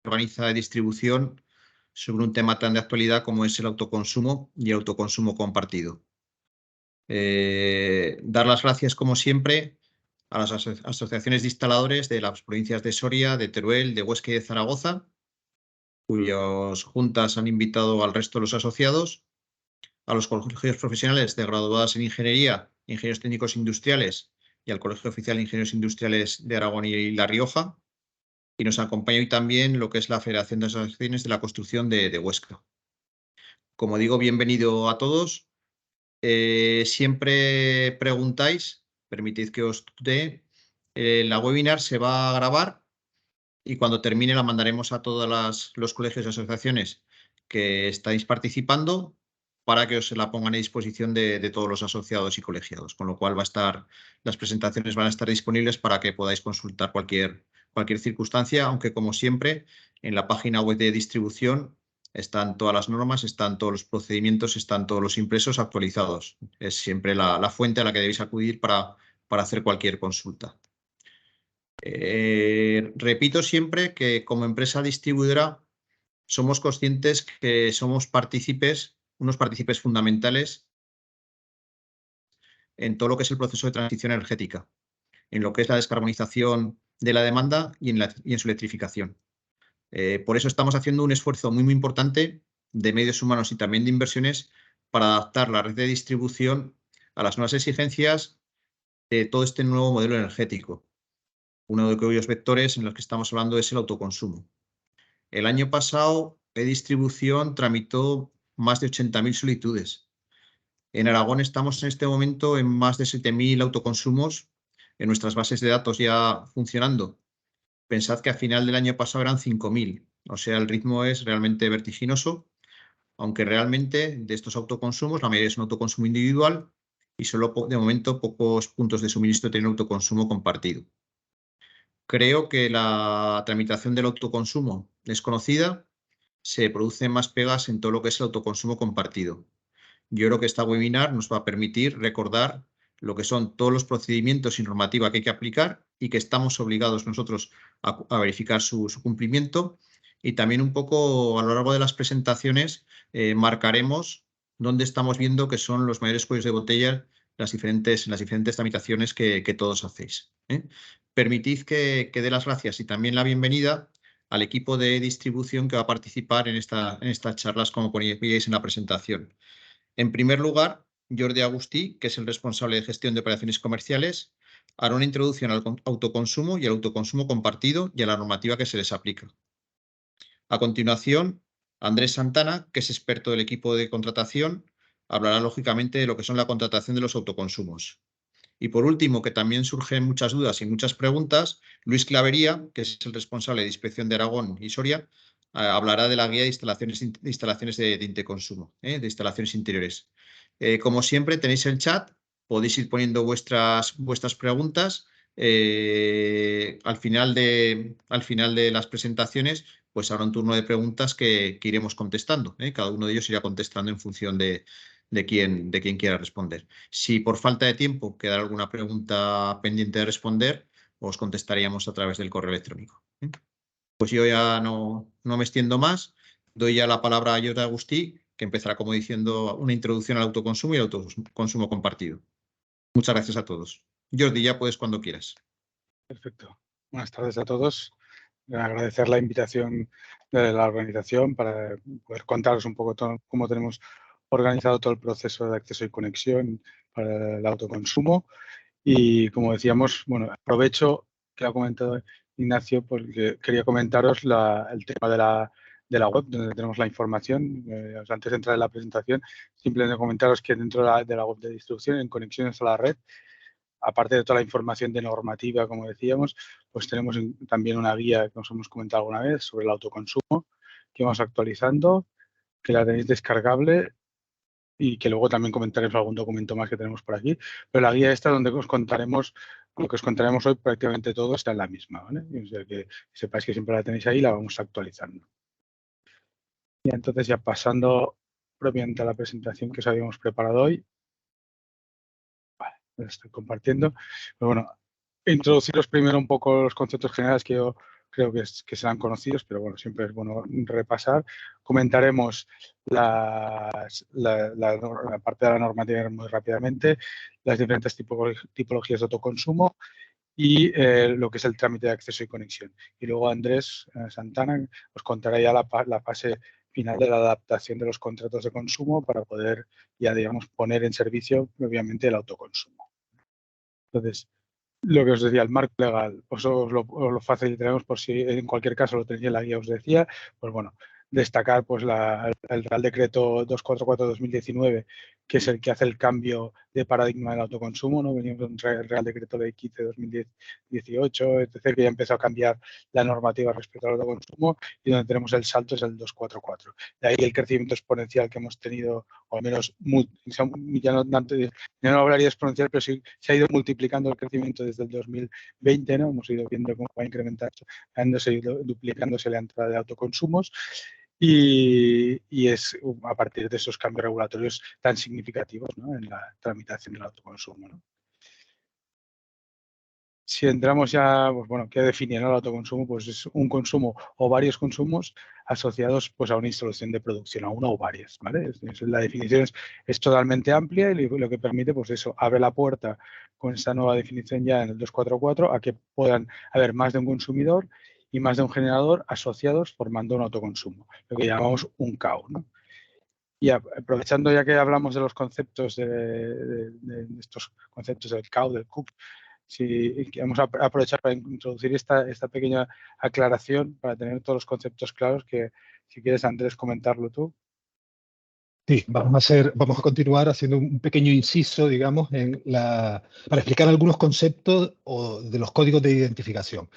organiza de distribución sobre un tema tan de actualidad como es el autoconsumo y el autoconsumo compartido. Dar las gracias, como siempre, a las asociaciones de instaladores de las provincias de Soria, de Teruel, de Huesca y de Zaragoza, cuyas juntas han invitado al resto de los asociados, a los colegios profesionales de graduadas en Ingeniería, Ingenieros Técnicos Industriales y al Colegio Oficial de Ingenieros Industriales de Aragón y La Rioja. Y nos acompaña hoy también lo que es la Federación de Asociaciones de la Construcción de Huesca. Como digo, bienvenido a todos. Siempre preguntáis, permitid que os dé. La webinar se va a grabar y cuando termine la mandaremos a todos los colegios y asociaciones que estáis participando para que os la pongan a disposición de todos los asociados y colegiados, con lo cual las presentaciones van a estar disponibles para que podáis consultar cualquier circunstancia, aunque como siempre en la página web de distribución están todas las normas, están todos los procedimientos, están todos los impresos actualizados. Es siempre la fuente a la que debéis acudir para hacer cualquier consulta. Repito siempre que como empresa distribuidora somos conscientes que somos unos partícipes fundamentales en todo lo que es el proceso de transición energética, en lo que es la descarbonización de la demanda y en su electrificación. Por eso estamos haciendo un esfuerzo muy, muy importante de medios humanos y también de inversiones para adaptar la red de distribución a las nuevas exigencias de todo este nuevo modelo energético. Uno de aquellos vectores en los que estamos hablando es el autoconsumo. El año pasado, e-Distribución tramitó más de 80.000 solicitudes. En Aragón estamos en este momento en más de 7.000 autoconsumos en nuestras bases de datos ya funcionando. Pensad que a final del año pasado eran 5.000. O sea, el ritmo es realmente vertiginoso, aunque realmente de estos autoconsumos la mayoría es un autoconsumo individual y solo de momento pocos puntos de suministro tienen autoconsumo compartido. Creo que la tramitación del autoconsumo es conocida, se producen más pegas en todo lo que es el autoconsumo compartido. Yo creo que esta webinar nos va a permitir recordar lo que son todos los procedimientos y normativa que hay que aplicar y que estamos obligados nosotros a verificar su cumplimiento. Y también un poco a lo largo de las presentaciones marcaremos dónde estamos viendo que son los mayores cuellos de botella en las diferentes tramitaciones que todos hacéis. Permitid que dé las gracias y también la bienvenida al equipo de distribución que va a participar en estas charlas, como veíais en la presentación. En primer lugar, Jordi Agustí, que es el responsable de gestión de operaciones comerciales, hará una introducción al autoconsumo y al autoconsumo compartido y a la normativa que se les aplica. A continuación, Andrés Santana, que es experto del equipo de contratación, hablará lógicamente de lo que son la contratación de los autoconsumos. Y por último, que también surgen muchas dudas y muchas preguntas, Luis Clavería, que es el responsable de Inspección de Aragón y Soria, hablará de la guía de instalaciones de Inteconsumo, de instalaciones interiores. Como siempre, tenéis el chat, podéis ir poniendo vuestras preguntas. Al final de las presentaciones, pues habrá un turno de preguntas que iremos contestando. Cada uno de ellos irá contestando en función de quién quiera responder. Si por falta de tiempo queda alguna pregunta pendiente de responder, os contestaríamos a través del correo electrónico. Pues yo ya no me extiendo más. Doy ya la palabra a Jordi Agustí, que empezará como diciendo una introducción al autoconsumo y al autoconsumo compartido. Muchas gracias a todos. Jordi, ya puedes cuando quieras. Perfecto. Buenas tardes a todos. Agradecer la invitación de la organización para poder contaros un poco cómo tenemos organizado todo el proceso de acceso y conexión para el autoconsumo. Y como decíamos, bueno, aprovecho que ha comentado Ignacio porque quería comentaros el tema de la web donde tenemos la información. Antes de entrar en la presentación, simplemente comentaros que dentro de la web de distribución, en conexiones a la red, aparte de toda la información de normativa, como decíamos, pues tenemos también una guía que os hemos comentado alguna vez sobre el autoconsumo que vamos actualizando, que la tenéis descargable y que luego también comentaremos algún documento más que tenemos por aquí. Pero la guía esta donde os contaremos, lo que os contaremos hoy prácticamente todo está en la misma, ¿vale? O sea que sepáis que siempre la tenéis ahí y la vamos actualizando. Y entonces ya pasando propiamente a la presentación que os habíamos preparado hoy. Vale, lo estoy compartiendo. Pero bueno, introduciros primero un poco los conceptos generales que yo creo que serán conocidos, pero bueno, siempre es bueno repasar. Comentaremos la parte de la normativa muy rápidamente, las diferentes tipologías de autoconsumo y lo que es el trámite de acceso y conexión. Y luego Andrés Santana os contará ya la fase final de la adaptación de los contratos de consumo para poder ya, digamos, poner en servicio, obviamente, el autoconsumo. Entonces, lo que os decía, el marco legal, os lo facilitaremos por si en cualquier caso lo tenéis en la guía, os decía, pues bueno, destacar pues el Real Decreto 244/2019, que es el que hace el cambio de paradigma del autoconsumo, ¿no? Venimos de un Real Decreto Ley 15/2018, etc., que ya empezó a cambiar la normativa respecto al autoconsumo, y donde tenemos el salto es el 244. De ahí el crecimiento exponencial que hemos tenido, o al menos ya no hablaría de exponencial, pero sí se ha ido multiplicando el crecimiento desde el 2020, ¿no? Hemos ido viendo cómo va incrementándose, duplicándose la entrada de autoconsumos. Y es a partir de esos cambios regulatorios tan significativos, ¿no?, en la tramitación del autoconsumo, ¿no? Si entramos ya, pues bueno, ¿qué define el autoconsumo? Pues es un consumo o varios consumos asociados pues a una instalación de producción, a una o varias, ¿vale? La definición es totalmente amplia y lo que permite, pues eso, abre la puerta con esta nueva definición ya en el 244 a que puedan haber más de un consumidor y más de un generador asociados formando un autoconsumo, lo que llamamos un CAU, ¿no? Y aprovechando ya que hablamos de los conceptos, de estos conceptos del CAU, del CUP, si vamos a aprovechar para introducir esta pequeña aclaración para tener todos los conceptos claros, que si quieres, Andrés, comentarlo tú. Sí, vamos a continuar haciendo un pequeño inciso, digamos, para explicar algunos conceptos de los códigos de identificación.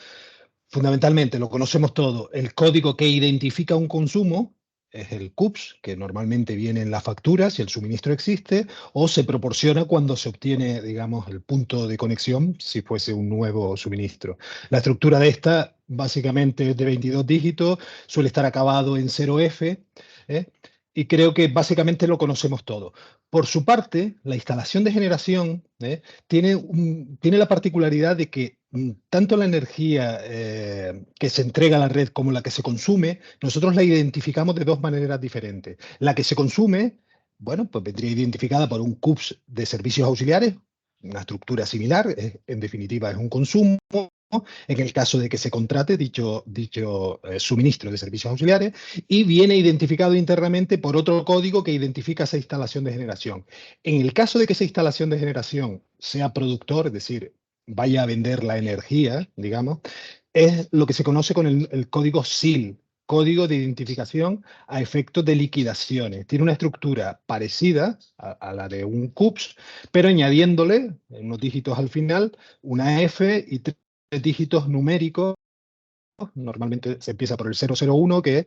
Fundamentalmente, lo conocemos todo. El código que identifica un consumo es el CUPS, que normalmente viene en la factura si el suministro existe, o se proporciona cuando se obtiene, digamos, el punto de conexión, si fuese un nuevo suministro. La estructura de esta, básicamente, es de 22 dígitos, suele estar acabado en 0F, y creo que básicamente lo conocemos todo. Por su parte, la instalación de generación tiene la particularidad de que tanto la energía que se entrega a la red como la que se consume, nosotros la identificamos de dos maneras diferentes. La que se consume, bueno, pues vendría identificada por un CUPS de servicios auxiliares, una estructura similar, en definitiva es un consumo, en el caso de que se contrate dicho suministro de servicios auxiliares, y viene identificado internamente por otro código que identifica esa instalación de generación. En el caso de que esa instalación de generación sea productor, es decir, vaya a vender la energía, digamos, es lo que se conoce con el código SIL, Código de Identificación a Efectos de Liquidaciones. Tiene una estructura parecida a la de un CUPS, pero añadiéndole unos dígitos al final, una F y 3 dígitos numéricos. Normalmente se empieza por el 001, que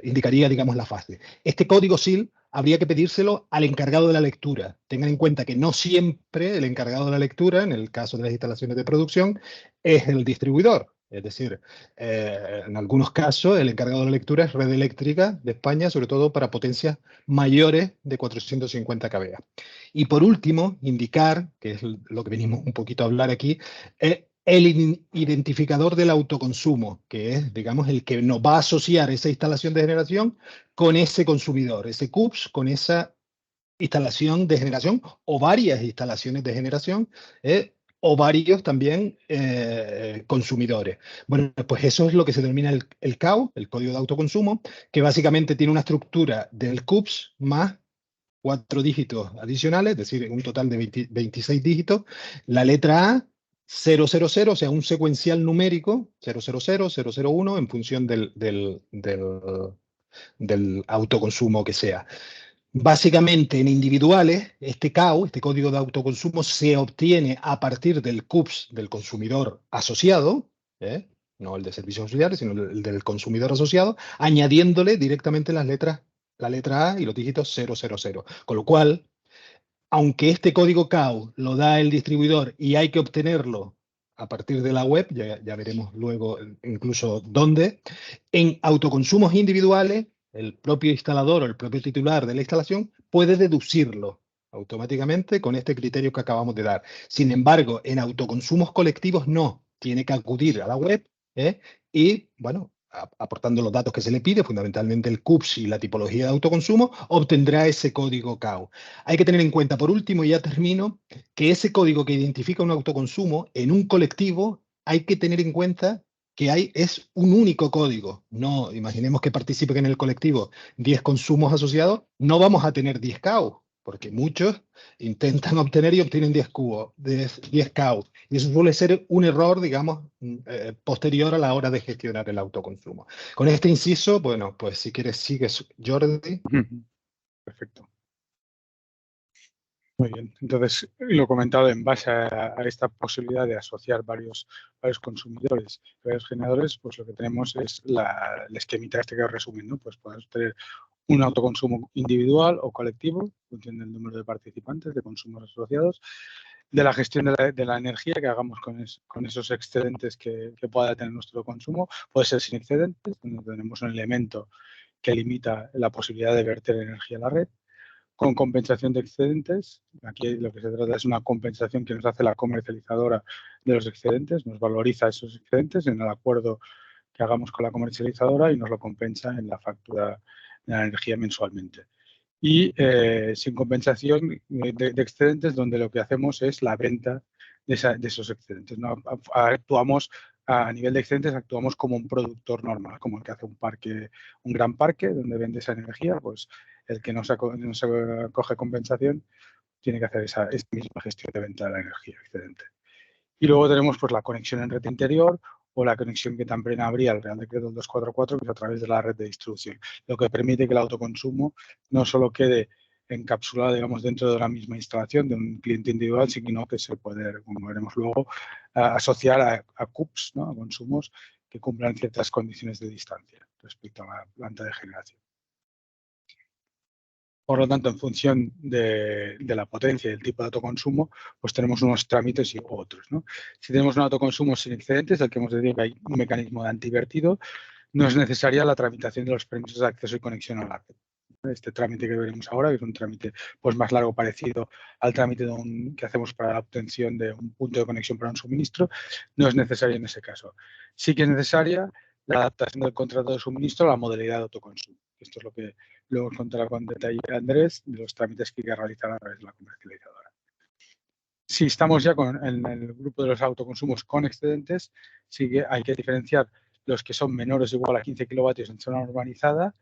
indicaría, digamos, la fase. Este código SIL habría que pedírselo al encargado de la lectura. Tengan en cuenta que no siempre el encargado de la lectura, en el caso de las instalaciones de producción, es el distribuidor. Es decir, en algunos casos el encargado de la lectura es Red Eléctrica de España, sobre todo para potencias mayores de 450 kVA. Y por último, indicar, que es lo que venimos un poquito a hablar aquí, el identificador del autoconsumo, que es, digamos, el que nos va a asociar esa instalación de generación con ese consumidor, ese CUPS, con esa instalación de generación o varias instalaciones de generación, o varios también consumidores. Bueno, pues eso es lo que se denomina el CAU, el Código de Autoconsumo, que básicamente tiene una estructura del CUPS más 4 dígitos adicionales, es decir, un total de 26 dígitos. La letra A, 000, o sea, un secuencial numérico, 000, 001, en función del autoconsumo que sea. Básicamente, en individuales, este CAU, este código de autoconsumo, se obtiene a partir del CUPS del consumidor asociado, no el de servicios auxiliares, sino el del consumidor asociado, añadiéndole directamente la letra A y los dígitos 000. Con lo cual, aunque este código CAU lo da el distribuidor y hay que obtenerlo a partir de la web, ya veremos luego incluso dónde, en autoconsumos individuales, el propio instalador o el propio titular de la instalación puede deducirlo automáticamente con este criterio que acabamos de dar. Sin embargo, en autoconsumos colectivos no, tiene que acudir a la web y, bueno, aportando los datos que se le pide, fundamentalmente el CUPS y la tipología de autoconsumo, obtendrá ese código CAU. Hay que tener en cuenta, por último, y ya termino, que ese código que identifica un autoconsumo en un colectivo hay que tener en cuenta que es un único código. No, imaginemos que participen en el colectivo 10 consumos asociados, no vamos a tener 10 CAU, porque muchos intentan obtener y obtienen 10 CAU. Y eso suele ser un error, digamos, posterior a la hora de gestionar el autoconsumo. Con este inciso, bueno, pues si quieres sigues, Jordi. Perfecto. Muy bien. Entonces, lo comentado, en base a esta posibilidad de asociar varios consumidores, varios generadores, pues lo que tenemos es el esquemita este que os resumen, ¿no? Pues podemos tener un autoconsumo individual o colectivo, en función del número de participantes, de consumos asociados, de la gestión de la energía que hagamos con esos excedentes que pueda tener nuestro consumo. Puede ser sin excedentes, donde tenemos un elemento que limita la posibilidad de verter energía a la red, con compensación de excedentes. Aquí lo que se trata es una compensación que nos hace la comercializadora de los excedentes, nos valoriza esos excedentes en el acuerdo que hagamos con la comercializadora y nos lo compensa en la factura de la energía mensualmente. Y sin compensación de excedentes, donde lo que hacemos es la venta de esos excedentes, ¿no? Actuamos a nivel de excedentes, actuamos como un productor normal, como el que hace un gran parque donde vende esa energía, pues el que no se coge compensación tiene que hacer esa misma gestión de venta de la energía excedente. Y luego tenemos pues la conexión en red interior o la conexión que también habría el Real Decreto 244, que es a través de la red de distribución, lo que permite que el autoconsumo no solo quede encapsulado, digamos, dentro de la misma instalación de un cliente individual, sino que se puede, como veremos luego, asociar a CUPS, ¿no? A consumos que cumplan ciertas condiciones de distancia respecto a la planta de generación. Por lo tanto, en función de la potencia y del tipo de autoconsumo, pues tenemos unos trámites y otros, ¿no? Si tenemos un autoconsumo sin excedentes, el que hemos dicho que hay un mecanismo de antivertido, no es necesaria la tramitación de los permisos de acceso y conexión a la red. Este trámite que veremos ahora, que es un trámite pues, más largo, parecido al trámite que hacemos para la obtención de un punto de conexión para un suministro, no es necesario en ese caso. Sí que es necesaria la adaptación del contrato de suministro a la modalidad de autoconsumo. Esto es lo que luego os contará con detalle Andrés de los trámites que hay que realizar a través de la comercializadora. Si estamos ya en el grupo de los autoconsumos con excedentes, sí que hay que diferenciar los que son menores o igual a 15 kilovatios en zona urbanizada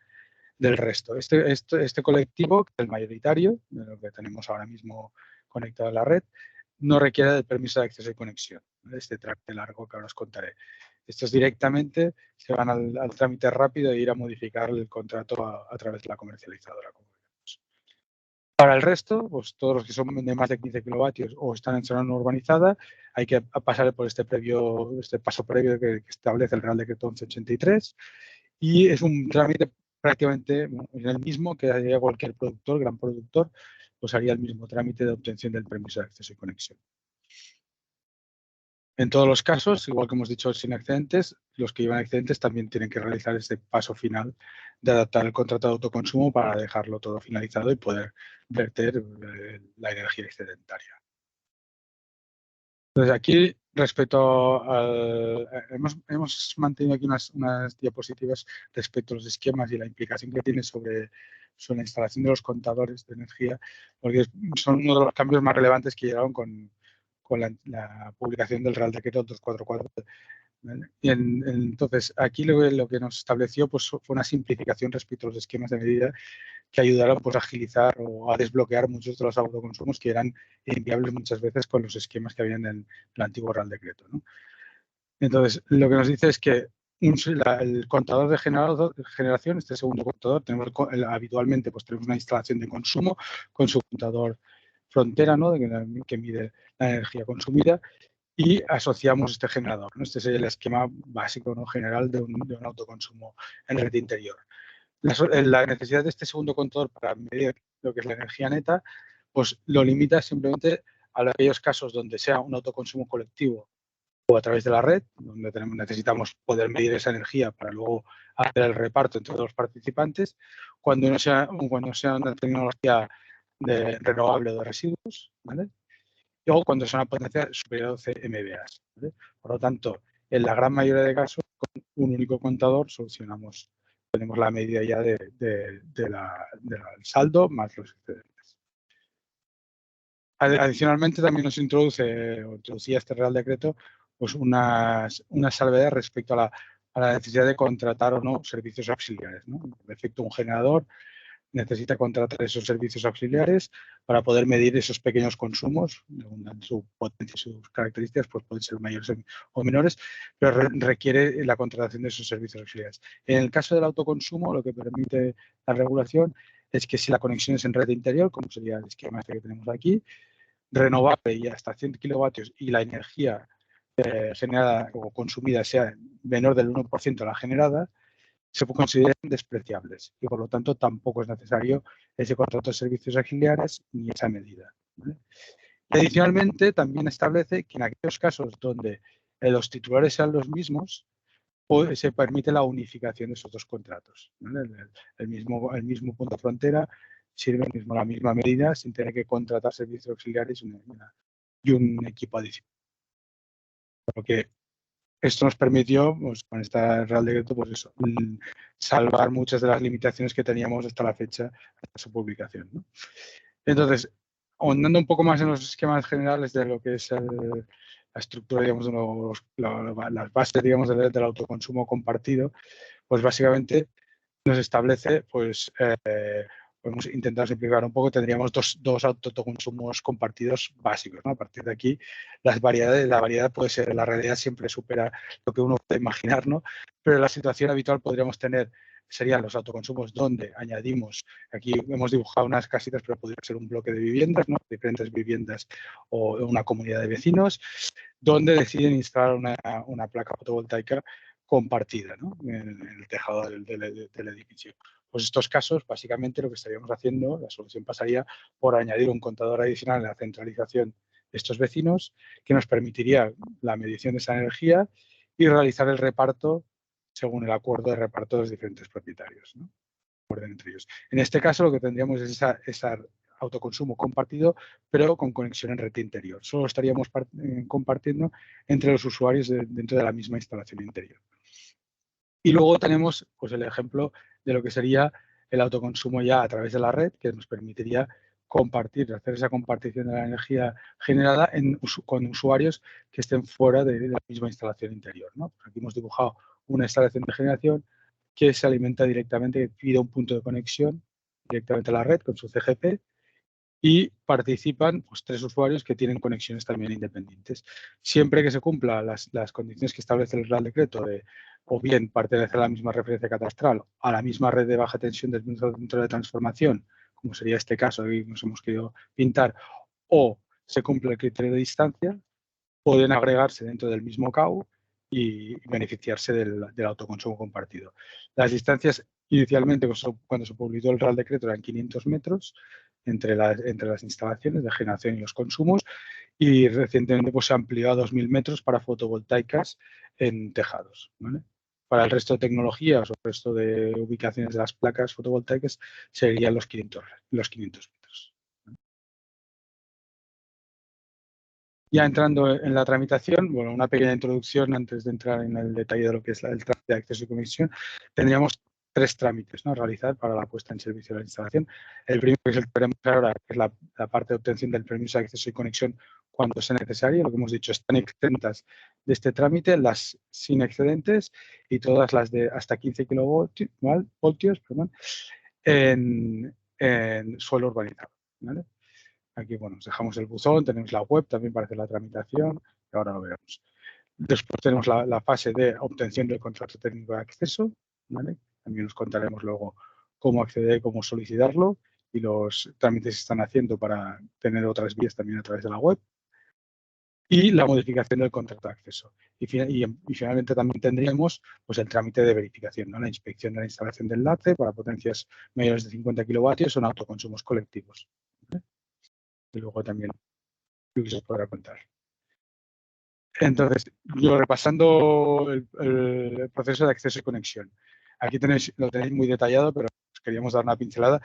del resto. Este colectivo, el mayoritario, de lo que tenemos ahora mismo conectado a la red, no requiere del permiso de acceso y conexión, este trámite largo que ahora os contaré. Estos directamente se van al trámite rápido e ir a modificar el contrato a través de la comercializadora. Como vemos. Para el resto, pues todos los que son de más de 15 kilovatios o están en zona no urbanizada, hay que pasar por este paso previo que establece el Real Decreto 1183 y es un trámite prácticamente el mismo que haría cualquier productor, gran productor, pues haría el mismo trámite de obtención del permiso de acceso y conexión. En todos los casos, igual que hemos dicho sin excedentes, los que llevan excedentes también tienen que realizar este paso final de adaptar el contrato de autoconsumo para dejarlo todo finalizado y poder verter la energía excedentaria. Entonces, aquí, respecto al... Hemos mantenido aquí unas diapositivas respecto a los esquemas y la implicación que tiene sobre la instalación de los contadores de energía, porque son uno de los cambios más relevantes que llegaron con la publicación del Real Decreto 244. ¿Vale? Y entonces, aquí lo que nos estableció pues, fue una simplificación respecto a los esquemas de medida que ayudaron pues, a agilizar o a desbloquear muchos de los autoconsumos que eran inviables muchas veces con los esquemas que habían en el antiguo Real Decreto, ¿no? Entonces, lo que nos dice es que el contador de generación, este segundo contador, habitualmente pues, tenemos una instalación de consumo con su contador frontera, ¿no? Que mide la energía consumida, y asociamos este generador, ¿no? Este es el esquema básico, ¿no? General de un autoconsumo en red interior. La necesidad de este segundo contador para medir lo que es la energía neta, pues lo limita simplemente a aquellos casos donde sea un autoconsumo colectivo o a través de la red, donde necesitamos poder medir esa energía para luego hacer el reparto entre todos los participantes, cuando no sea una tecnología renovable de residuos, ¿vale? Y luego cuando es una potencia superior a 12 MVA. ¿Vale? Por lo tanto, en la gran mayoría de casos, con un único contador, tenemos la medida ya del saldo más los excedentes. Adicionalmente, también nos introducía este Real Decreto pues unas salvedades respecto a la necesidad de contratar o no servicios auxiliares, ¿no? En efecto, un generador necesita contratar esos servicios auxiliares para poder medir esos pequeños consumos, según su potencia y sus características, pues pueden ser mayores o menores, pero requiere la contratación de esos servicios auxiliares. En el caso del autoconsumo, lo que permite la regulación es que si la conexión es en red interior, como sería el esquema este que tenemos aquí, renovable y hasta 100 kilovatios y la energía generada o consumida sea menor del 1% de la generada, se consideran despreciables y por lo tanto tampoco es necesario ese contrato de servicios auxiliares ni esa medida, ¿vale? Adicionalmente, también establece que en aquellos casos donde los titulares sean los mismos, pues, se permite la unificación de esos dos contratos, ¿vale? El mismo punto de frontera sirve la misma medida sin tener que contratar servicios auxiliares y un equipo adicional. Porque esto nos permitió, pues, con esta Real Decreto, pues eso, salvar muchas de las limitaciones que teníamos hasta la fecha, hasta su publicación, ¿no? Entonces, ahondando un poco más en los esquemas generales de lo que es la estructura, digamos, las bases, digamos, del autoconsumo compartido, pues básicamente nos establece, pues, podemos intentar simplificar un poco, tendríamos dos autoconsumos compartidos básicos, ¿no? A partir de aquí, la variedad puede ser, la realidad siempre supera lo que uno puede imaginar, ¿no? Pero la situación habitual podríamos tener, serían los autoconsumos donde añadimos, aquí hemos dibujado unas casitas, pero podría ser un bloque de viviendas, ¿no? Diferentes viviendas o una comunidad de vecinos, donde deciden instalar una placa fotovoltaica compartida, ¿no? En el tejado del edificio. Pues estos casos, básicamente lo que estaríamos haciendo, la solución pasaría por añadir un contador adicional en la centralización de estos vecinos que nos permitiría la medición de esa energía y realizar el reparto según el acuerdo de reparto de los diferentes propietarios, ¿no? Entre ellos. En este caso lo que tendríamos es ese autoconsumo compartido, pero con conexión en red interior. Solo estaríamos compartiendo entre los usuarios dentro de la misma instalación interior. Y luego tenemos, pues, el ejemplo de lo que sería el autoconsumo ya a través de la red, que nos permitiría hacer esa compartición de la energía generada con usuarios que estén fuera de la misma instalación interior, ¿no? Pues aquí hemos dibujado una instalación de generación que se alimenta directamente, que pide un punto de conexión directamente a la red con su CGP y participan, pues, 3 usuarios que tienen conexiones también independientes. Siempre que se cumplan las condiciones que establece el Real Decreto de o bien pertenecer a la misma referencia catastral, a la misma red de baja tensión del centro de transformación, como sería este caso que nos hemos querido pintar, o se cumple el criterio de distancia, pueden agregarse dentro del mismo CAU y beneficiarse del autoconsumo compartido. Las distancias inicialmente, cuando se publicó el Real Decreto, eran 500 metros entre las instalaciones de generación y los consumos, y recientemente, pues, se amplió a 2.000 metros para fotovoltaicas en tejados, ¿vale? Para el resto de tecnologías o el resto de ubicaciones de las placas fotovoltaicas serían los 500 metros. Ya entrando en la tramitación, bueno, una pequeña introducción antes de entrar en el detalle de lo que es el trámite de acceso y conexión. Tendríamos 3 trámites, ¿no?, a realizar para la puesta en servicio de la instalación. El primero, que es el que veremos ahora, que es la parte de obtención del permiso de acceso y conexión cuando sea necesario. Lo que hemos dicho, están exentas de este trámite las sin excedentes y todas las de hasta 15 kilovoltios, en suelo urbanizado, ¿vale? Aquí, bueno, os dejamos el buzón, tenemos la web también para hacer la tramitación, y ahora lo veremos. Después tenemos la fase de obtención del contrato técnico de acceso, ¿vale? También os contaremos luego cómo acceder, cómo solicitarlo y los trámites que se están haciendo para tener otras vías también a través de la web. Y la modificación del contrato de acceso. Y finalmente también tendríamos, pues, el trámite de verificación, ¿no?, la inspección de la instalación de enlace para potencias mayores de 50 kilovatios o en autoconsumos colectivos, ¿vale? Y luego también lo que se podrá contar. Entonces, yo repasando el proceso de acceso y conexión. Aquí lo tenéis muy detallado, pero os queríamos dar una pincelada.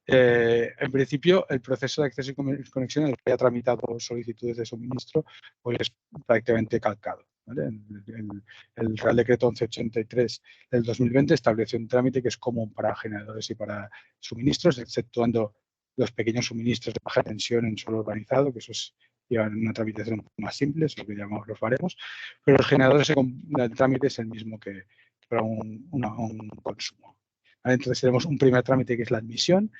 En principio, el proceso de acceso y conexión, el que haya tramitado solicitudes de suministro, pues es prácticamente calcado, ¿vale? El Real Decreto 1183 del 2020 establece un trámite que es común para generadores y para suministros, exceptuando los pequeños suministros de baja tensión en suelo urbanizado, que eso llevan una tramitación un poco más simple, es lo que llamamos los baremos, pero los generadores, el trámite es el mismo que para un consumo. ¿Vale? Entonces tenemos un primer trámite que es la admisión,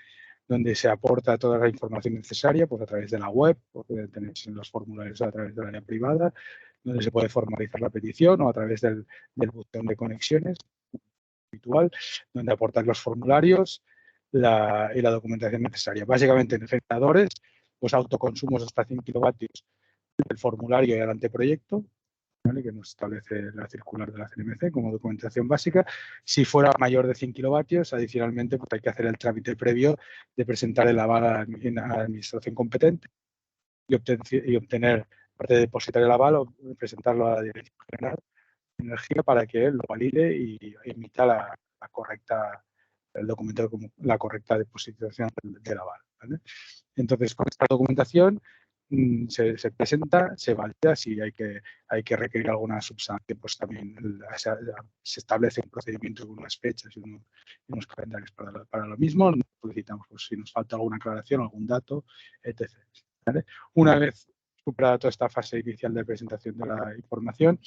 donde se aporta toda la información necesaria pues a través de la web, porque tenéis los formularios a través del área privada, donde se puede formalizar la petición, o a través del botón de conexiones habitual, donde aportar los formularios y la documentación necesaria. Básicamente en generadores, pues autoconsumos hasta 100 kilovatios del formulario y el anteproyecto, ¿vale? Que nos establece la circular de la CNMC como documentación básica. Si fuera mayor de 100 kilovatios, adicionalmente pues hay que hacer el trámite previo de presentar el aval a la administración competente y obtener, aparte de depositar el aval, o presentarlo a la Dirección General de Energía para que lo valide y emita la correcta, el documento, la correcta deposición del aval, ¿vale? Entonces, con esta documentación se presenta, se valida. Si hay que requerir alguna substancia, pues también se establece un procedimiento con unas fechas y unos calendarios para lo mismo. Solicitamos pues, si nos falta alguna aclaración, algún dato, etc. ¿Vale? Una vez superada toda esta fase inicial de presentación de la información,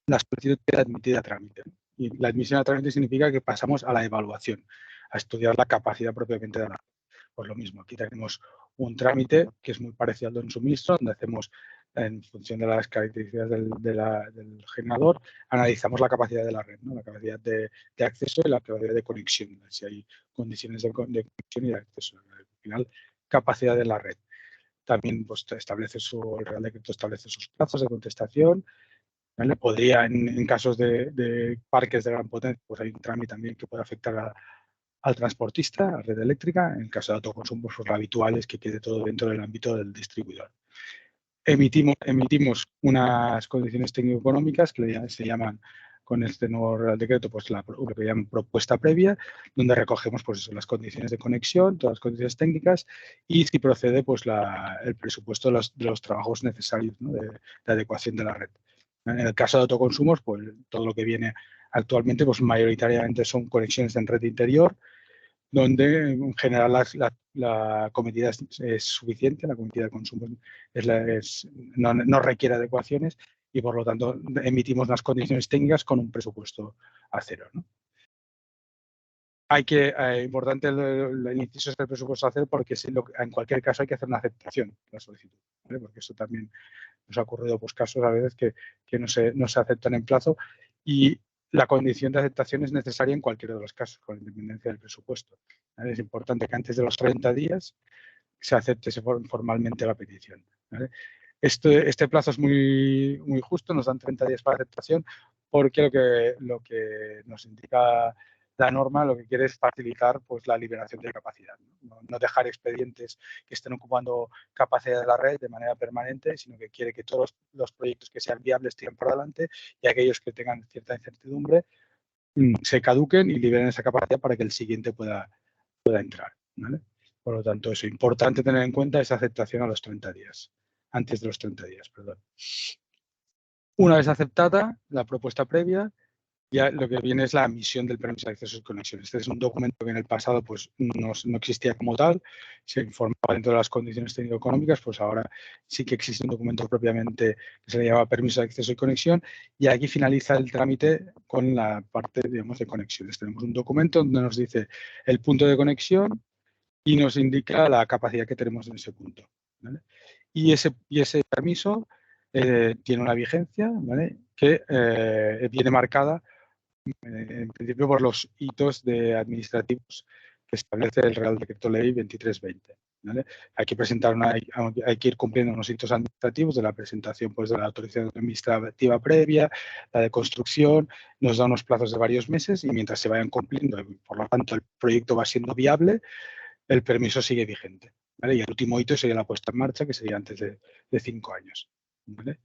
la solicitud queda admitida a trámite. Y la admisión a trámite significa que pasamos a la evaluación, a estudiar la capacidad propiamente de la red. Pues lo mismo, aquí tenemos un trámite que es muy parecido al de un suministro, donde hacemos, en función de las características del generador, analizamos la capacidad de la red, ¿no? La capacidad de acceso y la capacidad de conexión, si hay condiciones de conexión y de acceso. Al final, capacidad de la red. También pues, el Real Decreto establece sus plazos de contestación. ¿Vale? Podría, en casos de parques de gran potencia, pues hay un trámite también que puede afectar al transportista, a la red eléctrica. En caso de autoconsumo, pues lo habitual es que quede todo dentro del ámbito del distribuidor. Emitimos unas condiciones técnico-económicas que se llaman, con este nuevo Real Decreto, pues lo que llaman propuesta previa, donde recogemos pues eso, las condiciones de conexión, todas las condiciones técnicas y, si procede, pues el presupuesto de los trabajos necesarios, ¿no? de adecuación de la red. En el caso de autoconsumos, pues todo lo que viene actualmente, pues mayoritariamente son conexiones en red interior, donde en general la cometida es suficiente, la cometida de consumo no requiere adecuaciones y, por lo tanto, emitimos las condiciones técnicas con un presupuesto a cero, ¿no? Importante el inciso del presupuesto a cero, porque en cualquier caso hay que hacer una aceptación de la solicitud, ¿vale? Porque eso también nos ha ocurrido pues, casos a veces que no se aceptan en plazo, y la condición de aceptación es necesaria en cualquiera de los casos, con independencia del presupuesto, ¿vale? Es importante que antes de los 30 días se acepte formalmente la petición, ¿vale? Este plazo es muy, muy justo, nos dan 30 días para aceptación, porque lo que nos indica la norma lo que quiere es facilitar pues, la liberación de capacidad, no dejar expedientes que estén ocupando capacidad de la red de manera permanente, sino que quiere que todos los proyectos que sean viables tiren por delante, y aquellos que tengan cierta incertidumbre se caduquen y liberen esa capacidad para que el siguiente pueda entrar, ¿vale? Por lo tanto, es importante tener en cuenta esa aceptación a los 30 días, antes de los 30 días, perdón. Una vez aceptada la propuesta previa, ya lo que viene es la emisión del permiso de acceso y conexión. Este es un documento que en el pasado pues, no existía como tal, se informaba dentro de las condiciones técnico-económicas, pues ahora sí que existe un documento propiamente que se le llama permiso de acceso y conexión, y aquí finaliza el trámite con la parte, digamos, de conexiones. Tenemos un documento donde nos dice el punto de conexión y nos indica la capacidad que tenemos en ese punto, ¿vale? Y ese permiso tiene una vigencia, ¿vale? Que viene marcada en principio por los hitos administrativos que establece el Real Decreto Ley 2320. ¿Vale? Hay que ir cumpliendo unos hitos administrativos de la presentación pues, de la autorización administrativa previa, la de construcción, nos da unos plazos de varios meses, y mientras se vayan cumpliendo, por lo tanto el proyecto va siendo viable, el permiso sigue vigente, ¿vale? Y el último hito sería la puesta en marcha, que sería antes de 5 años, ¿vale?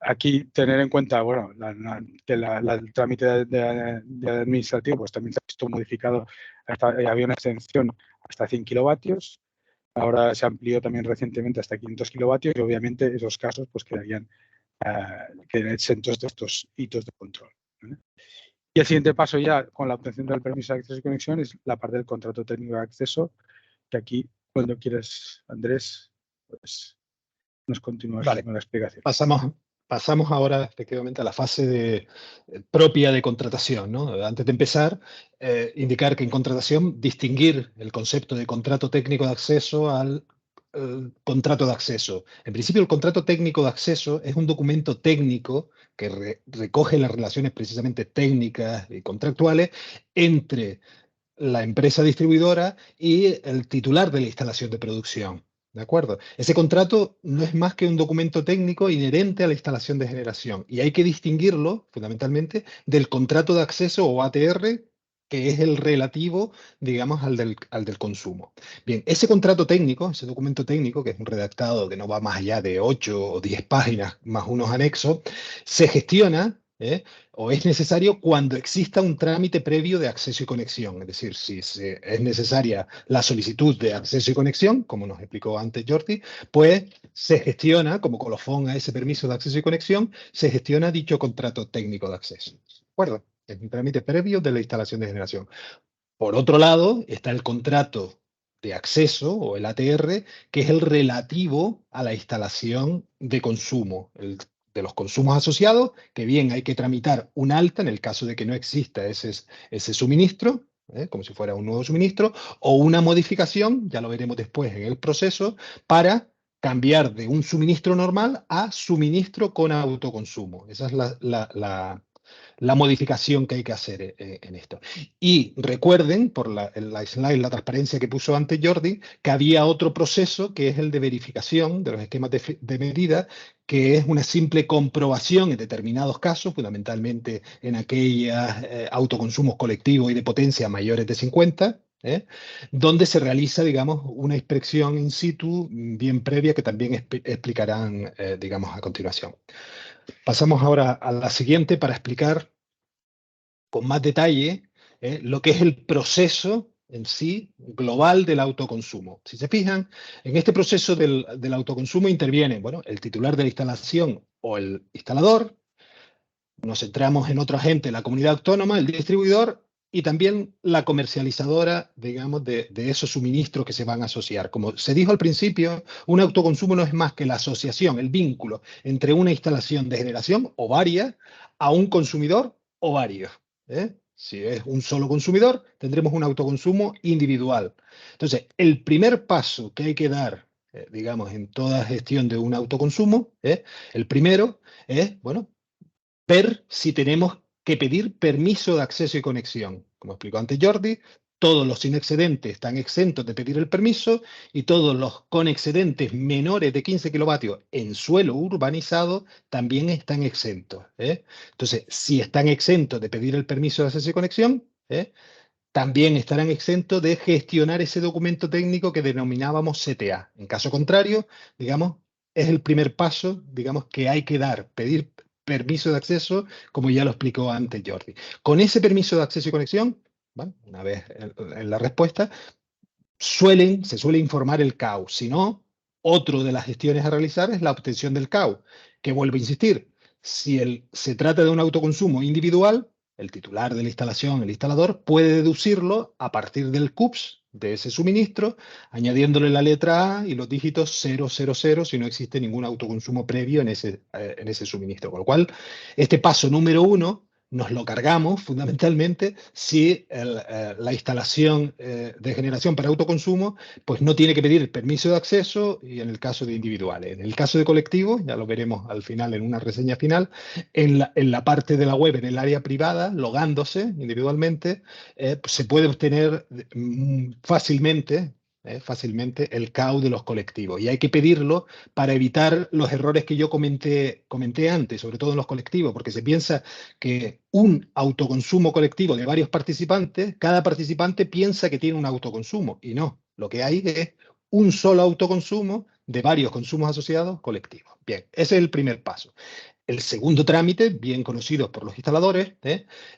Aquí tener en cuenta, bueno, que el trámite de administrativo pues también se ha visto modificado. Había una extensión hasta 100 kilovatios, ahora se amplió también recientemente hasta 500 kilovatios, y obviamente esos casos pues quedarían queden exentos de estos hitos de control. Y el siguiente paso ya con la obtención del permiso de acceso y conexión es la parte del contrato técnico de acceso, que aquí, cuando quieras, Andrés, pues nos continúas con la explicación. Pasamos ahora efectivamente a la fase propia de contratación, ¿no? Antes de empezar, indicar que en contratación distinguir el concepto de contrato técnico de acceso al contrato de acceso. En principio, el contrato técnico de acceso es un documento técnico que recoge las relaciones precisamente técnicas y contractuales entre la empresa distribuidora y el titular de la instalación de producción. ¿De acuerdo? Ese contrato no es más que un documento técnico inherente a la instalación de generación y hay que distinguirlo, fundamentalmente, del contrato de acceso o ATR, que es el relativo, digamos, al del consumo. Bien, ese contrato técnico, ese documento técnico, que es un redactado que no va más allá de 8 o 10 páginas, más unos anexos, se gestiona, o es necesario cuando exista un trámite previo de acceso y conexión. Es decir, si es necesaria la solicitud de acceso y conexión, como nos explicó antes Jordi, pues se gestiona, como colofón a ese permiso de acceso y conexión, se gestiona dicho contrato técnico de acceso. ¿De acuerdo? Es un trámite previo de la instalación de generación. Por otro lado, está el contrato de acceso, o el ATR, que es el relativo a la instalación de consumo, de los consumos asociados, que bien hay que tramitar un alta en el caso de que no exista ese suministro, como si fuera un nuevo suministro, o una modificación, ya lo veremos después en el proceso, para cambiar de un suministro normal a suministro con autoconsumo. Esa es la modificación que hay que hacer en esto. Y recuerden, por la slide, la transparencia que puso antes Jordi, que había otro proceso que es el de verificación de los esquemas de medida, que es una simple comprobación en determinados casos, fundamentalmente en aquellos autoconsumos colectivos y de potencia mayores de 50, donde se realiza, digamos, una inspección in situ bien previa que también explicarán, digamos, a continuación. Pasamos ahora a la siguiente para explicar con más detalle lo que es el proceso en sí global del autoconsumo. Si se fijan, en este proceso del autoconsumo interviene, bueno, el titular de la instalación o el instalador, nos centramos en otro agente, la comunidad autónoma, el distribuidor y también la comercializadora, digamos, de esos suministros que se van a asociar. Como se dijo al principio, un autoconsumo no es más que la asociación, el vínculo entre una instalación de generación o varias a un consumidor o varios. Si es un solo consumidor, tendremos un autoconsumo individual. Entonces, el primer paso que hay que dar, digamos, en toda gestión de un autoconsumo, el primero es, bueno, ver si tenemos que pedir permiso de acceso y conexión. Como explicó antes Jordi, todos los sin excedentes están exentos de pedir el permiso y todos los con excedentes menores de 15 kilovatios en suelo urbanizado también están exentos. Entonces, si están exentos de pedir el permiso de acceso y conexión, también estarán exentos de gestionar ese documento técnico que denominábamos CTA. En caso contrario, digamos, es el primer paso, digamos, que hay que dar, pedir permiso de acceso, como ya lo explicó antes Jordi. Con ese permiso de acceso y conexión, bueno, una vez en la respuesta, se suele informar el CAU. Si no, otro de las gestiones a realizar es la obtención del CAU, que vuelvo a insistir, si se trata de un autoconsumo individual, el titular de la instalación, el instalador, puede deducirlo a partir del CUPS de ese suministro, añadiéndole la letra A y los dígitos 000 si no existe ningún autoconsumo previo en ese suministro. Con lo cual, este paso número 1 nos lo cargamos fundamentalmente si la instalación de generación para autoconsumo pues no tiene que pedir permiso de acceso y en el caso de individuales. En el caso de colectivos, ya lo veremos al final en una reseña final, en la parte de la web, en el área privada, logándose individualmente, pues se puede obtener fácilmente el CAU de los colectivos. Y hay que pedirlo para evitar los errores que yo comenté antes, sobre todo en los colectivos, porque se piensa que un autoconsumo colectivo de varios participantes, cada participante piensa que tiene un autoconsumo, y no. Lo que hay es un solo autoconsumo de varios consumos asociados colectivos. Bien, ese es el primer paso. El segundo trámite, bien conocido por los instaladores,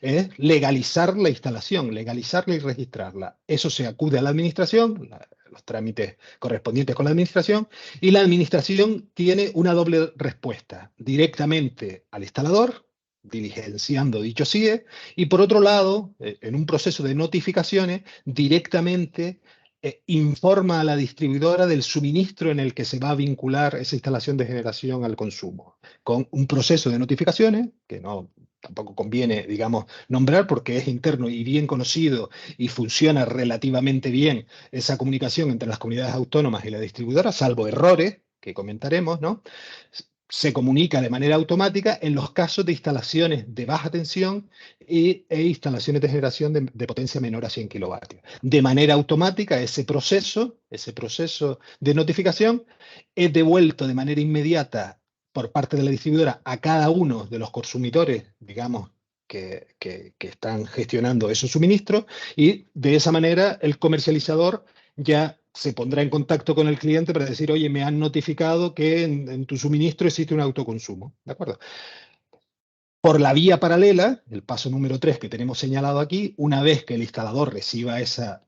es legalizar la instalación, legalizarla y registrarla. Eso se acude a la administración, los trámites correspondientes con la administración, y la administración tiene una doble respuesta, directamente al instalador, diligenciando dicho CIE, y por otro lado, en un proceso de notificaciones, directamente informa a la distribuidora del suministro en el que se va a vincular esa instalación de generación al consumo, con un proceso de notificaciones que tampoco conviene, digamos, nombrar porque es interno y bien conocido y funciona relativamente bien esa comunicación entre las comunidades autónomas y la distribuidora, salvo errores que comentaremos, ¿no? Se comunica de manera automática en los casos de instalaciones de baja tensión e instalaciones de generación de potencia menor a 100 kilovatios. De manera automática, ese proceso de notificación es devuelto de manera inmediata por parte de la distribuidora a cada uno de los consumidores, digamos, que están gestionando esos suministros, y de esa manera el comercializador ya se pondrá en contacto con el cliente para decir, oye, me han notificado que en tu suministro existe un autoconsumo, ¿de acuerdo? Por la vía paralela, el paso número 3 que tenemos señalado aquí, una vez que el instalador reciba esa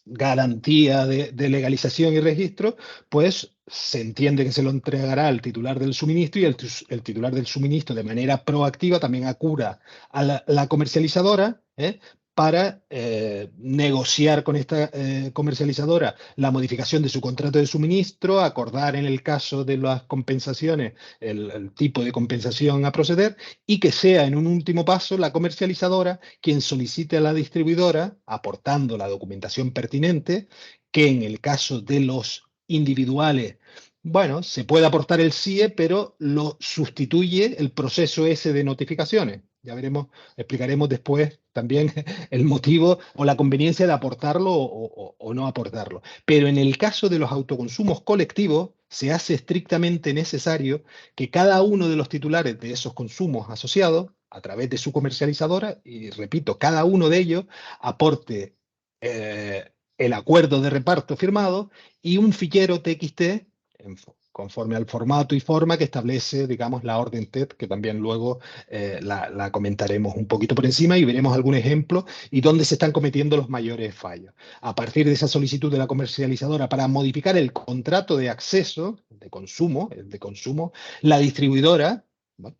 garantía de legalización y registro, pues se entiende que se lo entregará al titular del suministro, y el titular del suministro de manera proactiva también acuda a la comercializadora, para negociar con esta comercializadora la modificación de su contrato de suministro, acordar en el caso de las compensaciones el tipo de compensación a proceder, y que sea en un último paso la comercializadora quien solicite a la distribuidora, aportando la documentación pertinente, que en el caso de los individuales, bueno, se puede aportar el CIE, pero lo sustituye el proceso ese de notificaciones. Ya veremos, explicaremos después también el motivo o la conveniencia de aportarlo o no aportarlo. Pero en el caso de los autoconsumos colectivos, se hace estrictamente necesario que cada uno de los titulares de esos consumos asociados, a través de su comercializadora, y repito, cada uno de ellos aporte el acuerdo de reparto firmado y un fichero TXT conforme al formato y forma que establece, digamos, la orden TED, que también luego la comentaremos un poquito por encima y veremos algún ejemplo y dónde se están cometiendo los mayores fallos. A partir de esa solicitud de la comercializadora para modificar el contrato de acceso de consumo, la distribuidora, bueno,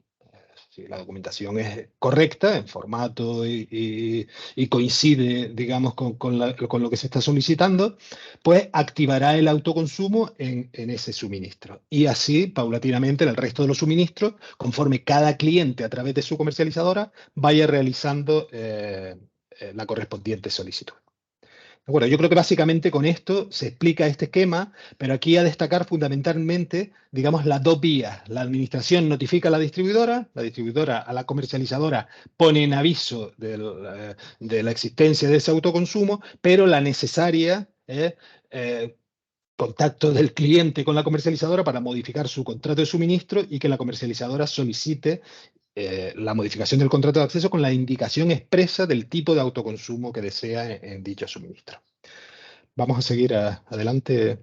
si la documentación es correcta en formato y coincide, digamos, con lo que se está solicitando, pues activará el autoconsumo en ese suministro. Y así, paulatinamente, en el resto de los suministros, conforme cada cliente a través de su comercializadora vaya realizando la correspondiente solicitud. Bueno, yo creo que básicamente con esto se explica este esquema, pero aquí a destacar fundamentalmente, digamos, las dos vías. La administración notifica a la distribuidora a la comercializadora pone en aviso de la existencia de ese autoconsumo, pero la necesaria contacto del cliente con la comercializadora para modificar su contrato de suministro y que la comercializadora solicite la modificación del contrato de acceso con la indicación expresa del tipo de autoconsumo que desea en dicho suministro. Vamos a seguir adelante.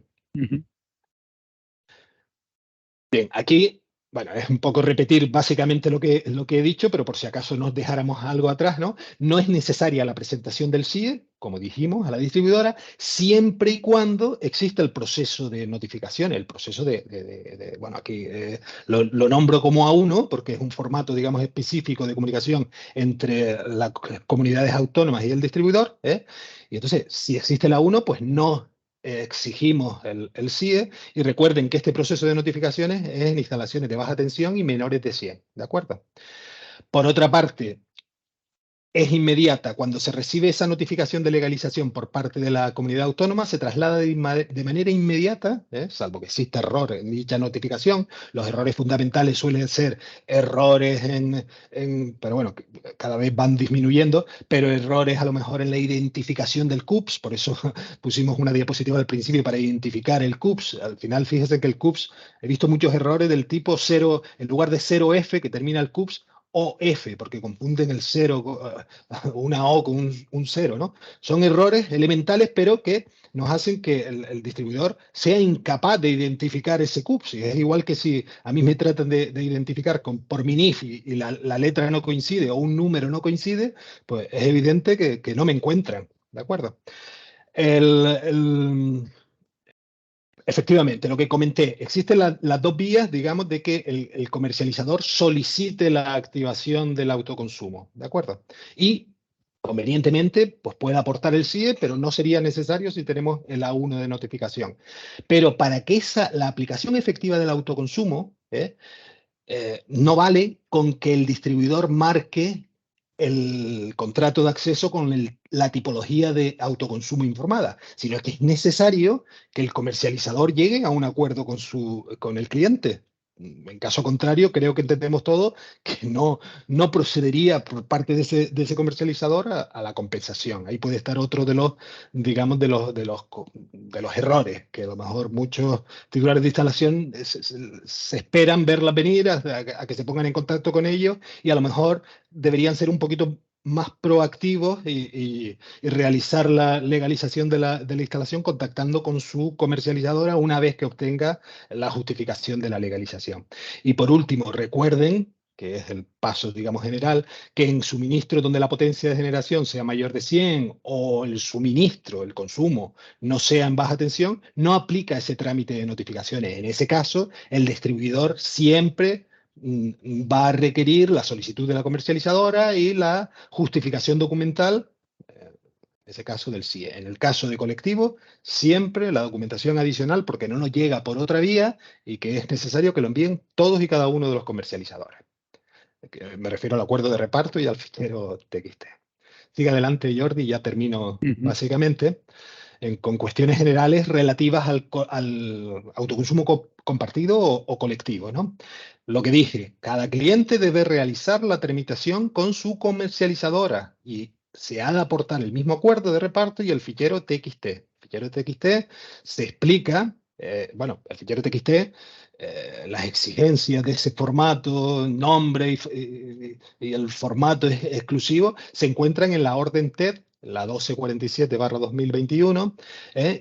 Bien, aquí, bueno, es un poco repetir básicamente lo que he dicho, pero por si acaso nos dejáramos algo atrás, ¿no? No es necesaria la presentación del CIE, como dijimos, a la distribuidora, siempre y cuando exista el proceso de notificación, el proceso bueno, aquí lo nombro como A1, porque es un formato, digamos, específico de comunicación entre las comunidades autónomas y el distribuidor, y entonces, si existe la A1, pues no exigimos el CIE, y recuerden que este proceso de notificaciones es en instalaciones de baja tensión y menores de 100, ¿de acuerdo? Por otra parte, es inmediata. Cuando se recibe esa notificación de legalización por parte de la comunidad autónoma, se traslada de manera inmediata, salvo que exista error en dicha notificación. Los errores fundamentales suelen ser errores pero bueno, cada vez van disminuyendo, pero errores a lo mejor en la identificación del CUPS, por eso pusimos una diapositiva al principio para identificar el CUPS. Al final, fíjense que el CUPS, he visto muchos errores del tipo 0, en lugar de 0F que termina el CUPS, OF, porque confunden el 0, una O con un 0, ¿no? Son errores elementales, pero que nos hacen que el distribuidor sea incapaz de identificar ese CUPS. Y es igual que si a mí me tratan de identificar por mi NIF y la letra no coincide o un número no coincide, pues es evidente que no me encuentran, ¿de acuerdo? Efectivamente, lo que comenté, existen las dos vías, digamos, de que el comercializador solicite la activación del autoconsumo, ¿de acuerdo? Y convenientemente, pues puede aportar el CIE, pero no sería necesario si tenemos el A1 de notificación. Pero para que la aplicación efectiva del autoconsumo no vale con que el distribuidor marque el contrato de acceso con la tipología de autoconsumo informada, sino que es necesario que el comercializador llegue a un acuerdo con el cliente. En caso contrario, creo que entendemos todos que no procedería por parte de ese comercializador a la compensación. Ahí puede estar otro de los, digamos, de los errores, que a lo mejor muchos titulares de instalación se esperan verlas venir a que se pongan en contacto con ellos y a lo mejor deberían ser un poquito más proactivos y realizar la legalización de la instalación contactando con su comercializadora una vez que obtenga la justificación de la legalización. Y por último, recuerden, que es el paso, digamos, general, que en suministro donde la potencia de generación sea mayor de 100 o el suministro, el consumo, no sea en baja tensión, no aplica ese trámite de notificaciones. En ese caso, el distribuidor siempre va a requerir la solicitud de la comercializadora y la justificación documental, en ese caso del CIE. En el caso de colectivo, siempre la documentación adicional, porque no nos llega por otra vía y que es necesario que lo envíen todos y cada uno de los comercializadores. Me refiero al acuerdo de reparto y al fichero TXT. Sigue adelante, Jordi, ya termino básicamente con cuestiones generales relativas al autoconsumo compartido o colectivo, ¿no? Lo que dije, cada cliente debe realizar la tramitación con su comercializadora y se ha de aportar el mismo acuerdo de reparto y el fichero TXT. El fichero TXT se explica, bueno, el fichero TXT, las exigencias de ese formato, nombre y el formato exclusivo se encuentran en la orden TED, la 1247/2021,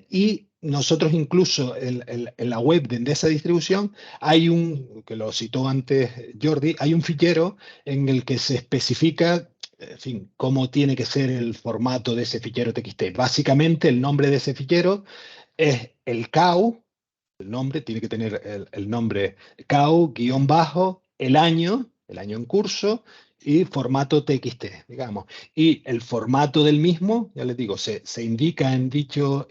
y nosotros incluso en la web de Endesa Distribución hay que lo citó antes Jordi, hay un fichero en el que se especifica, en fin, cómo tiene que ser el formato de ese fichero TXT. Básicamente el nombre de ese fichero es el CAU, el nombre tiene que tener el nombre CAU, guión bajo, el año en curso y formato TXT, digamos. Y el formato del mismo, ya les digo, se indica en dicho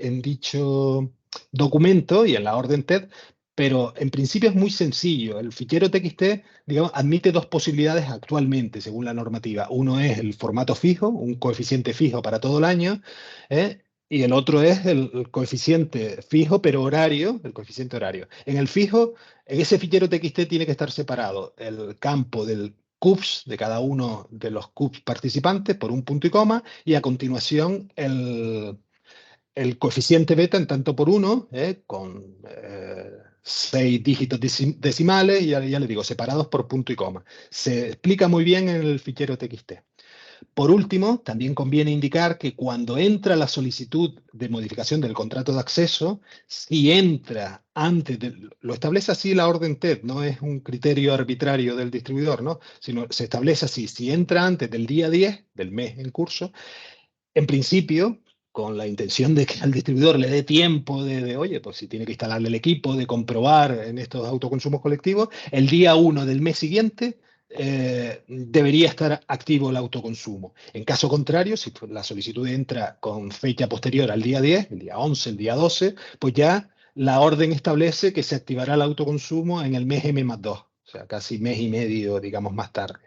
documento y en la orden TED, pero en principio es muy sencillo. El fichero TXT, digamos, admite dos posibilidades actualmente, según la normativa. Uno es el formato fijo, un coeficiente fijo para todo el año, y el otro es el coeficiente fijo, pero horario, el coeficiente horario. En el fijo, en ese fichero TXT tiene que estar separado el campo del CUPS de cada uno de los CUPS participantes por un punto y coma, y a continuación el coeficiente beta en tanto por uno, con 6 dígitos decimales, y ya le digo, separados por punto y coma. Se explica muy bien en el fichero TXT. Por último, también conviene indicar que cuando entra la solicitud de modificación del contrato de acceso, si entra antes lo establece así la orden TED, no es un criterio arbitrario del distribuidor, ¿no? Sino se establece así, si entra antes del día 10 del mes en curso, en principio, con la intención de que al distribuidor le dé tiempo oye, pues si tiene que instalarle el equipo, de comprobar en estos autoconsumos colectivos, el día 1 del mes siguiente debería estar activo el autoconsumo. En caso contrario, si la solicitud entra con fecha posterior al día 10, el día 11, el día 12, pues ya la orden establece que se activará el autoconsumo en el mes M+2, o sea, casi mes y medio, digamos, más tarde.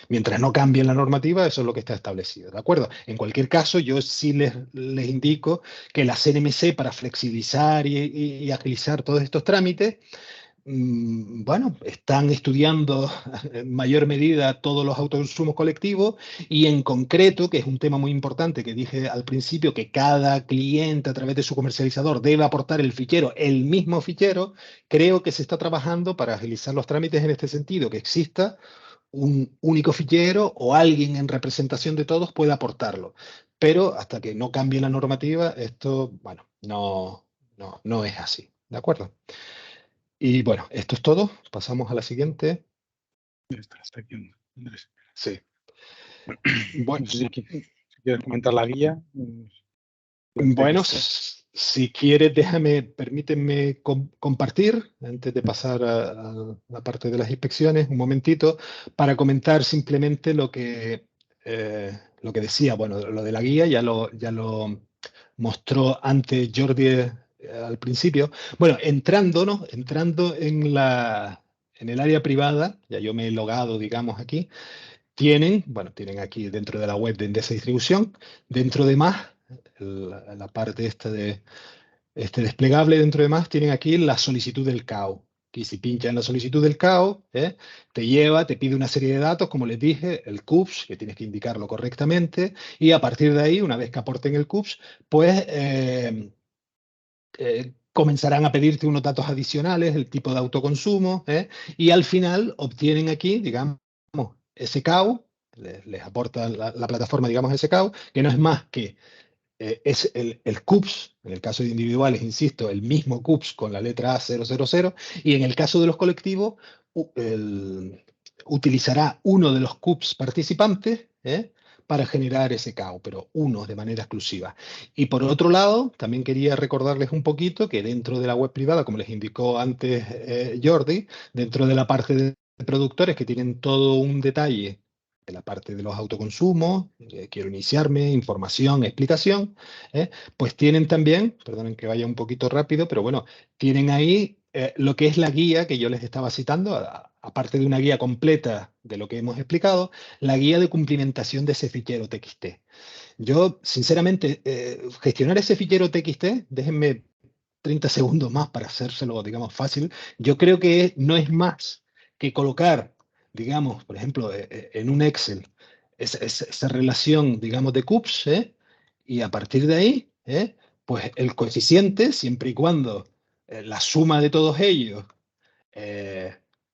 Mientras no cambie la normativa, eso es lo que está establecido, ¿de acuerdo? En cualquier caso, yo sí les indico que la CNMC, para flexibilizar y agilizar todos estos trámites, bueno, están estudiando en mayor medida todos los autoconsumos colectivos y en concreto, que es un tema muy importante que dije al principio, que cada cliente a través de su comercializador debe aportar el fichero, el mismo fichero, creo que se está trabajando para agilizar los trámites en este sentido, que exista un único fichero o alguien en representación de todos puede aportarlo. Pero hasta que no cambie la normativa, esto, bueno, no es así. ¿De acuerdo? Y bueno, esto es todo. Pasamos a la siguiente. Está aquí, Andrés. Sí. Bueno, no sé si quieres comentar la guía. Bueno, si quieres, permíteme compartir, antes de pasar a la parte de las inspecciones, un momentito, para comentar simplemente lo que decía. Bueno, lo de la guía ya lo mostró antes Jordi al principio. Bueno, entrando en el área privada, ya yo me he logado, digamos, aquí, tienen aquí dentro de la web de Endesa Distribución, dentro de más, la parte esta de este desplegable, dentro de más, tienen aquí la solicitud del CAO. Y si pinchas en la solicitud del CAO, te pide una serie de datos, como les dije, el CUPS, que tienes que indicarlo correctamente, y a partir de ahí, una vez que aporten el CUPS, pues comenzarán a pedirte unos datos adicionales, el tipo de autoconsumo, y al final obtienen aquí, digamos, ese CAO, les aporta la plataforma, digamos, ese CAO, que no es más que es el CUPS, en el caso de individuales, insisto, el mismo CUPS con la letra A000, y en el caso de los colectivos, utilizará uno de los CUPS participantes para generar ese CAO, pero uno de manera exclusiva. Y por otro lado, también quería recordarles un poquito que dentro de la web privada, como les indicó antes Jordi, dentro de la parte de productores que tienen todo un detalle de la parte de los autoconsumos, quiero iniciarme, información, explicación, pues tienen también, perdonen que vaya un poquito rápido, pero bueno, tienen ahí lo que es la guía que yo les estaba citando, aparte de una guía completa de lo que hemos explicado, la guía de cumplimentación de ese fichero TXT. Yo, sinceramente, gestionar ese fichero TXT, déjenme 30 segundos más para hacérselo, digamos, fácil, yo creo que no es más que colocar, digamos, por ejemplo, en un Excel, esa relación, digamos, de CUPS, y a partir de ahí, pues el coeficiente, siempre y cuando la suma de todos ellos,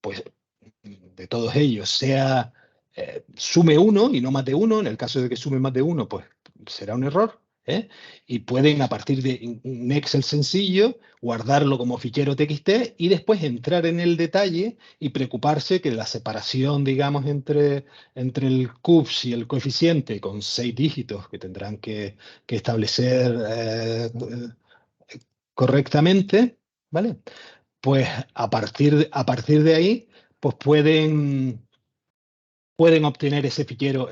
pues de todos ellos sea, sume 1 y no más de 1, en el caso de que sume más de 1, pues será un error, y pueden a partir de un Excel sencillo guardarlo como fichero TXT y después entrar en el detalle y preocuparse que la separación, digamos, entre el CUPS y el coeficiente con 6 dígitos que tendrán que establecer correctamente, ¿vale? Pues a partir de ahí, pues pueden obtener ese fichero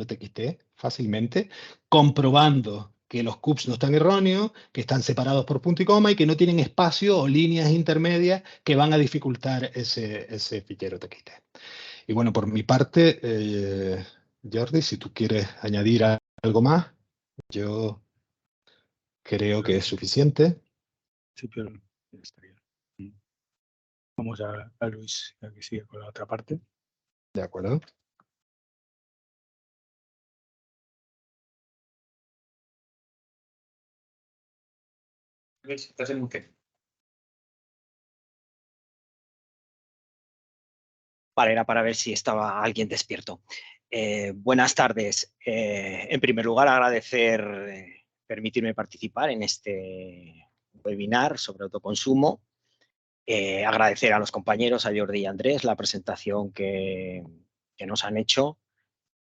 TXT fácilmente, comprobando que los CUPS no están erróneos, que están separados por punto y coma y que no tienen espacio o líneas intermedias que van a dificultar ese fichero TXT. Y bueno, por mi parte, Jordi, si tú quieres añadir algo más, yo creo que es suficiente. Sí, pero ya estaría. Vamos a Luis, a que siga con la otra parte. De acuerdo. Luis, ¿estás en mute? Vale, era para ver si estaba alguien despierto. Buenas tardes. En primer lugar, agradecer permitirme participar en este webinar sobre autoconsumo. Agradecer a los compañeros, a Jordi y Andrés, la presentación que nos han hecho.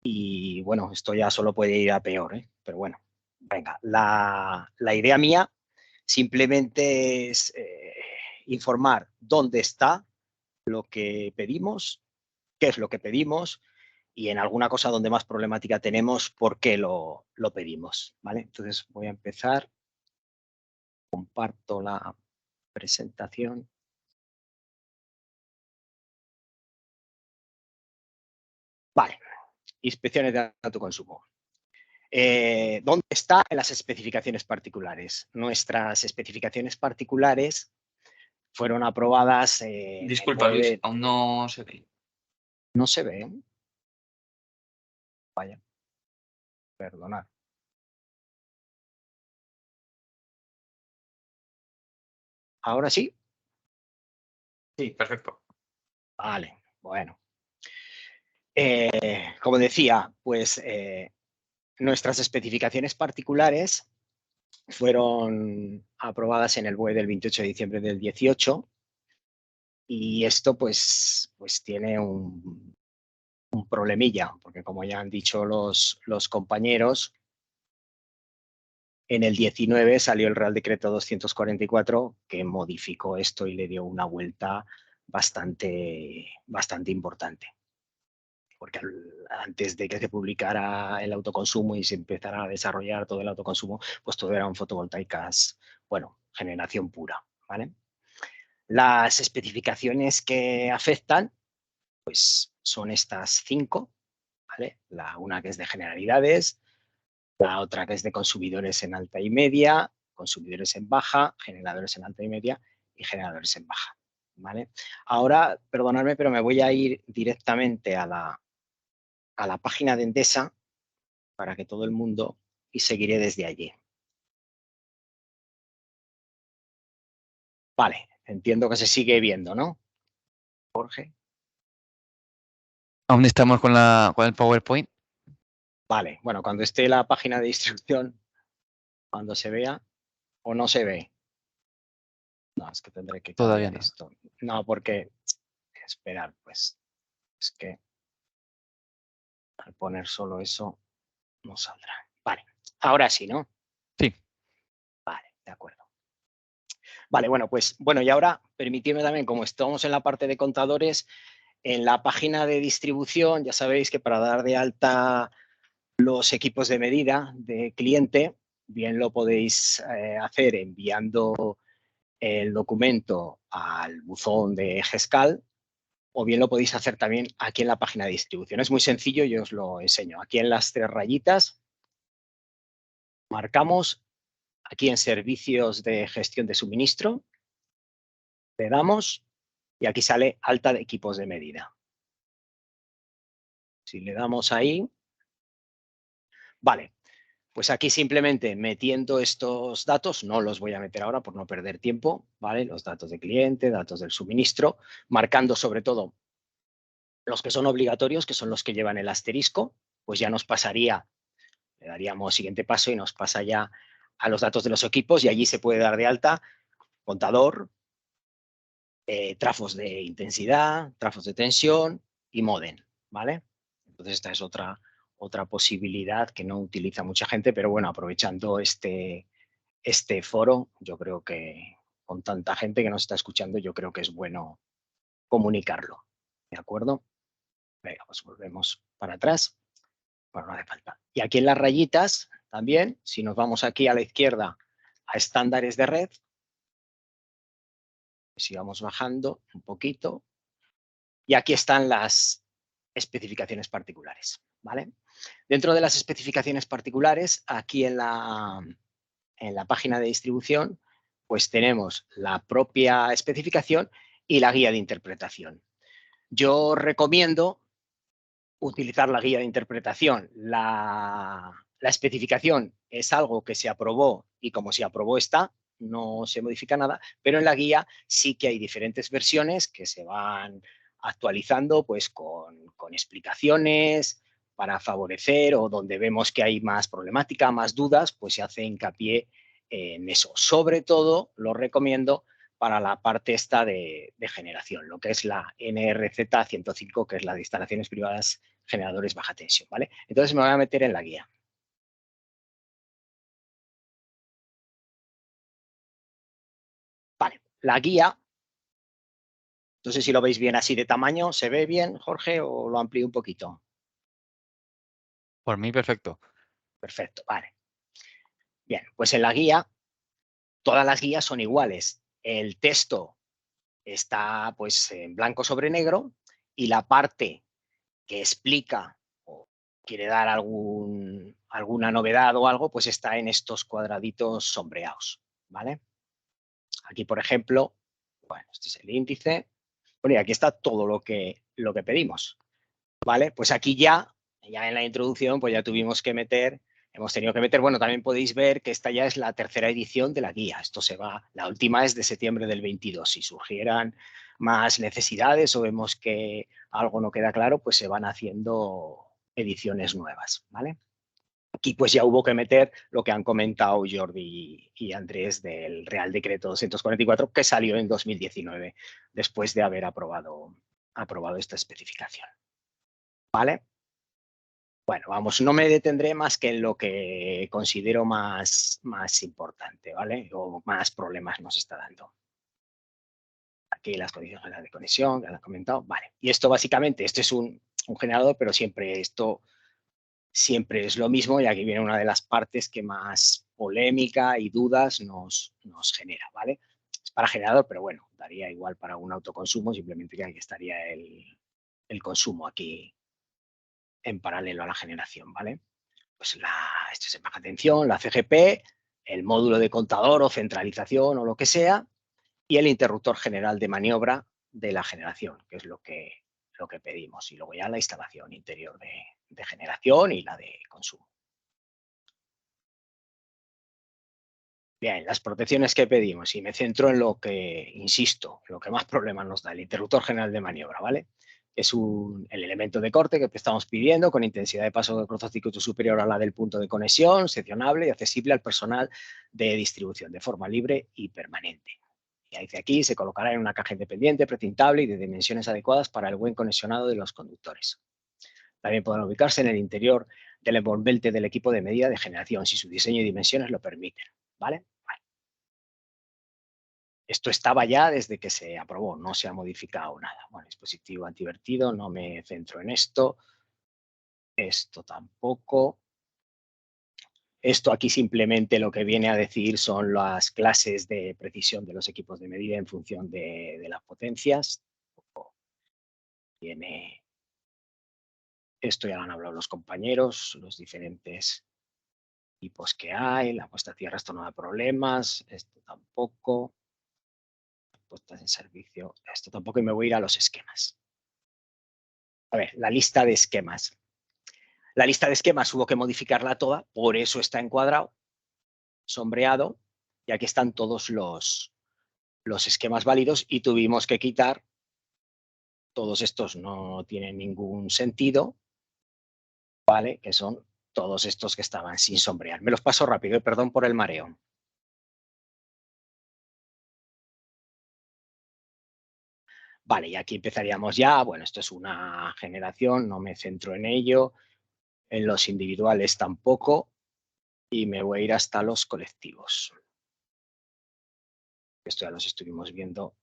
Y bueno, esto ya solo puede ir a peor, pero bueno, venga. La idea mía simplemente es informar dónde está lo que pedimos, qué es lo que pedimos y en alguna cosa donde más problemática tenemos, por qué lo pedimos, ¿vale? Entonces voy a empezar. Comparto la presentación. Vale, inspecciones de autoconsumo. ¿Dónde está en las especificaciones particulares? Nuestras especificaciones particulares fueron aprobadas. Disculpa, Luis, aún no se ve. ¿No se ve? Vaya, perdonad. ¿Ahora sí? Sí, perfecto. Vale, bueno. Como decía, pues nuestras especificaciones particulares fueron aprobadas en el BOE del 28 de diciembre del 18 y esto pues tiene un problemilla, porque como ya han dicho los compañeros, En el 19 salió el Real Decreto 244 que modificó esto y le dio una vuelta bastante importante. Porque antes de que se publicara el autoconsumo y se empezara a desarrollar todo el autoconsumo, pues todo eran fotovoltaicas, bueno, generación pura, ¿vale? Las especificaciones que afectan, pues son estas 5, ¿vale? Una que es de generalidades, la otra que es de consumidores en alta y media, consumidores en baja, generadores en alta y media y generadores en baja, ¿vale? Ahora, perdonadme, pero me voy a ir directamente a la página de Endesa para que todo el mundo, y seguiré desde allí. Vale, entiendo que se sigue viendo, ¿no? Jorge. ¿Aún estamos con el PowerPoint? Vale, bueno, cuando esté la página de distribución, cuando se vea o no se ve. No, es que tendré que Todavía cambiar no. esto. No, porque, esperar, pues, es que al poner solo eso no saldrá. Vale, ahora sí, ¿no? Sí. Vale, de acuerdo. Vale, bueno, pues, bueno, y ahora permitidme también, como estamos en la parte de contadores, en la página de distribución, ya sabéis que para dar de alta los equipos de medida de cliente, bien lo podéis hacer enviando el documento al buzón de GESCAL, o bien lo podéis hacer también aquí en la página de distribución. Es muy sencillo, yo os lo enseño. Aquí en las 3 rayitas marcamos, aquí en servicios de gestión de suministro, le damos y aquí sale alta de equipos de medida. Si le damos ahí, vale, pues aquí simplemente metiendo estos datos, no los voy a meter ahora por no perder tiempo, ¿vale? Los datos de cliente, datos del suministro, marcando sobre todo los que son obligatorios, que son los que llevan el asterisco, pues ya nos pasaría, le daríamos siguiente paso y nos pasa ya a los datos de los equipos y allí se puede dar de alta contador, trafos de intensidad, trafos de tensión y módem, ¿vale? Entonces esta es otra posibilidad que no utiliza mucha gente, pero bueno, aprovechando este foro, yo creo que con tanta gente que nos está escuchando, yo creo que es bueno comunicarlo, ¿de acuerdo? Venga, pues volvemos para atrás. Bueno, no hace falta. Y aquí en las rayitas también, si nos vamos aquí a la izquierda a estándares de red, sigamos bajando un poquito. Y aquí están las especificaciones particulares, ¿vale? Dentro de las especificaciones particulares, aquí en la página de distribución, pues tenemos la propia especificación y la guía de interpretación. Yo recomiendo utilizar la guía de interpretación. La especificación es algo que se aprobó y como se aprobó está, no se modifica nada, pero en la guía sí que hay diferentes versiones que se van actualizando pues con explicaciones para favorecer o donde vemos que hay más problemática, más dudas, pues se hace hincapié en eso. Sobre todo lo recomiendo para la parte esta de generación, lo que es la NRZ 105, que es la de instalaciones privadas generadores baja tensión, ¿vale? Entonces me voy a meter en la guía. Vale, la guía, no sé si lo veis bien así de tamaño, ¿se ve bien, Jorge, o lo amplío un poquito? Por mí, perfecto. Perfecto, vale. Bien, pues en la guía, todas las guías son iguales. El texto está pues en blanco sobre negro y la parte que explica o quiere dar alguna novedad o algo, pues está en estos cuadraditos sombreados, ¿vale? Aquí, por ejemplo, bueno, este es el índice. Bueno, y aquí está todo lo que pedimos, ¿vale? Pues aquí ya en la introducción, pues ya tuvimos que meter, hemos tenido que meter, bueno, también podéis ver que esta ya es la tercera edición de la guía. Esto se va, la última es de septiembre del 22. Si surgieran más necesidades o vemos que algo no queda claro, pues se van haciendo ediciones nuevas, ¿vale? Aquí pues ya hubo que meter lo que han comentado Jordi y Andrés del Real Decreto 244 que salió en 2019 después de haber aprobado esta especificación. ¿Vale? Bueno, vamos, no me detendré más que en lo que considero más importante, ¿vale? O más problemas nos está dando. Aquí las condiciones generales de conexión, ya lo he comentado, vale. Y esto básicamente, este es un generador, pero siempre es lo mismo y aquí viene una de las partes que más polémica y dudas nos genera, ¿vale? Es para generador, pero bueno, daría igual para un autoconsumo, simplemente que aquí estaría el consumo aquí en paralelo a la generación, ¿vale? Pues esto es en baja tensión, la CGP, el módulo de contador o centralización o lo que sea, y el interruptor general de maniobra de la generación, que es lo que pedimos. Y luego ya la instalación interior de generación y la de consumo. Bien, las protecciones que pedimos, y me centro en lo que, insisto, lo que más problemas nos da, el interruptor general de maniobra, ¿vale? Es el elemento de corte que estamos pidiendo con intensidad de paso de cortocircuito superior a la del punto de conexión, seccionable y accesible al personal de distribución de forma libre y permanente. Y dice aquí, se colocará en una caja independiente, precintable y de dimensiones adecuadas para el buen conexionado de los conductores. También podrá ubicarse en el interior del envolvente del equipo de medida de generación, si su diseño y dimensiones lo permiten, ¿vale? Esto estaba ya desde que se aprobó, no se ha modificado nada. Bueno, dispositivo antivertido, no me centro en esto. Esto tampoco. Esto aquí simplemente lo que viene a decir son las clases de precisión de los equipos de medida en función de las potencias. Viene... Esto ya lo han hablado los compañeros, los diferentes tipos que hay. La puesta a tierra, esto no da problemas. Esto tampoco. Puestas en servicio, esto tampoco, y me voy a ir a los esquemas. A ver, la lista de esquemas. La lista de esquemas hubo que modificarla toda, por eso está encuadrado, sombreado, y aquí están todos los esquemas válidos y tuvimos que quitar, todos estos no tienen ningún sentido, ¿vale? Que son todos estos que estaban sin sombrear. Me los paso rápido, perdón por el mareo. Vale, y aquí empezaríamos ya, bueno, esto es una generación, no me centro en ello, en los individuales tampoco, y me voy a ir hasta los colectivos. Esto ya los estuvimos viendo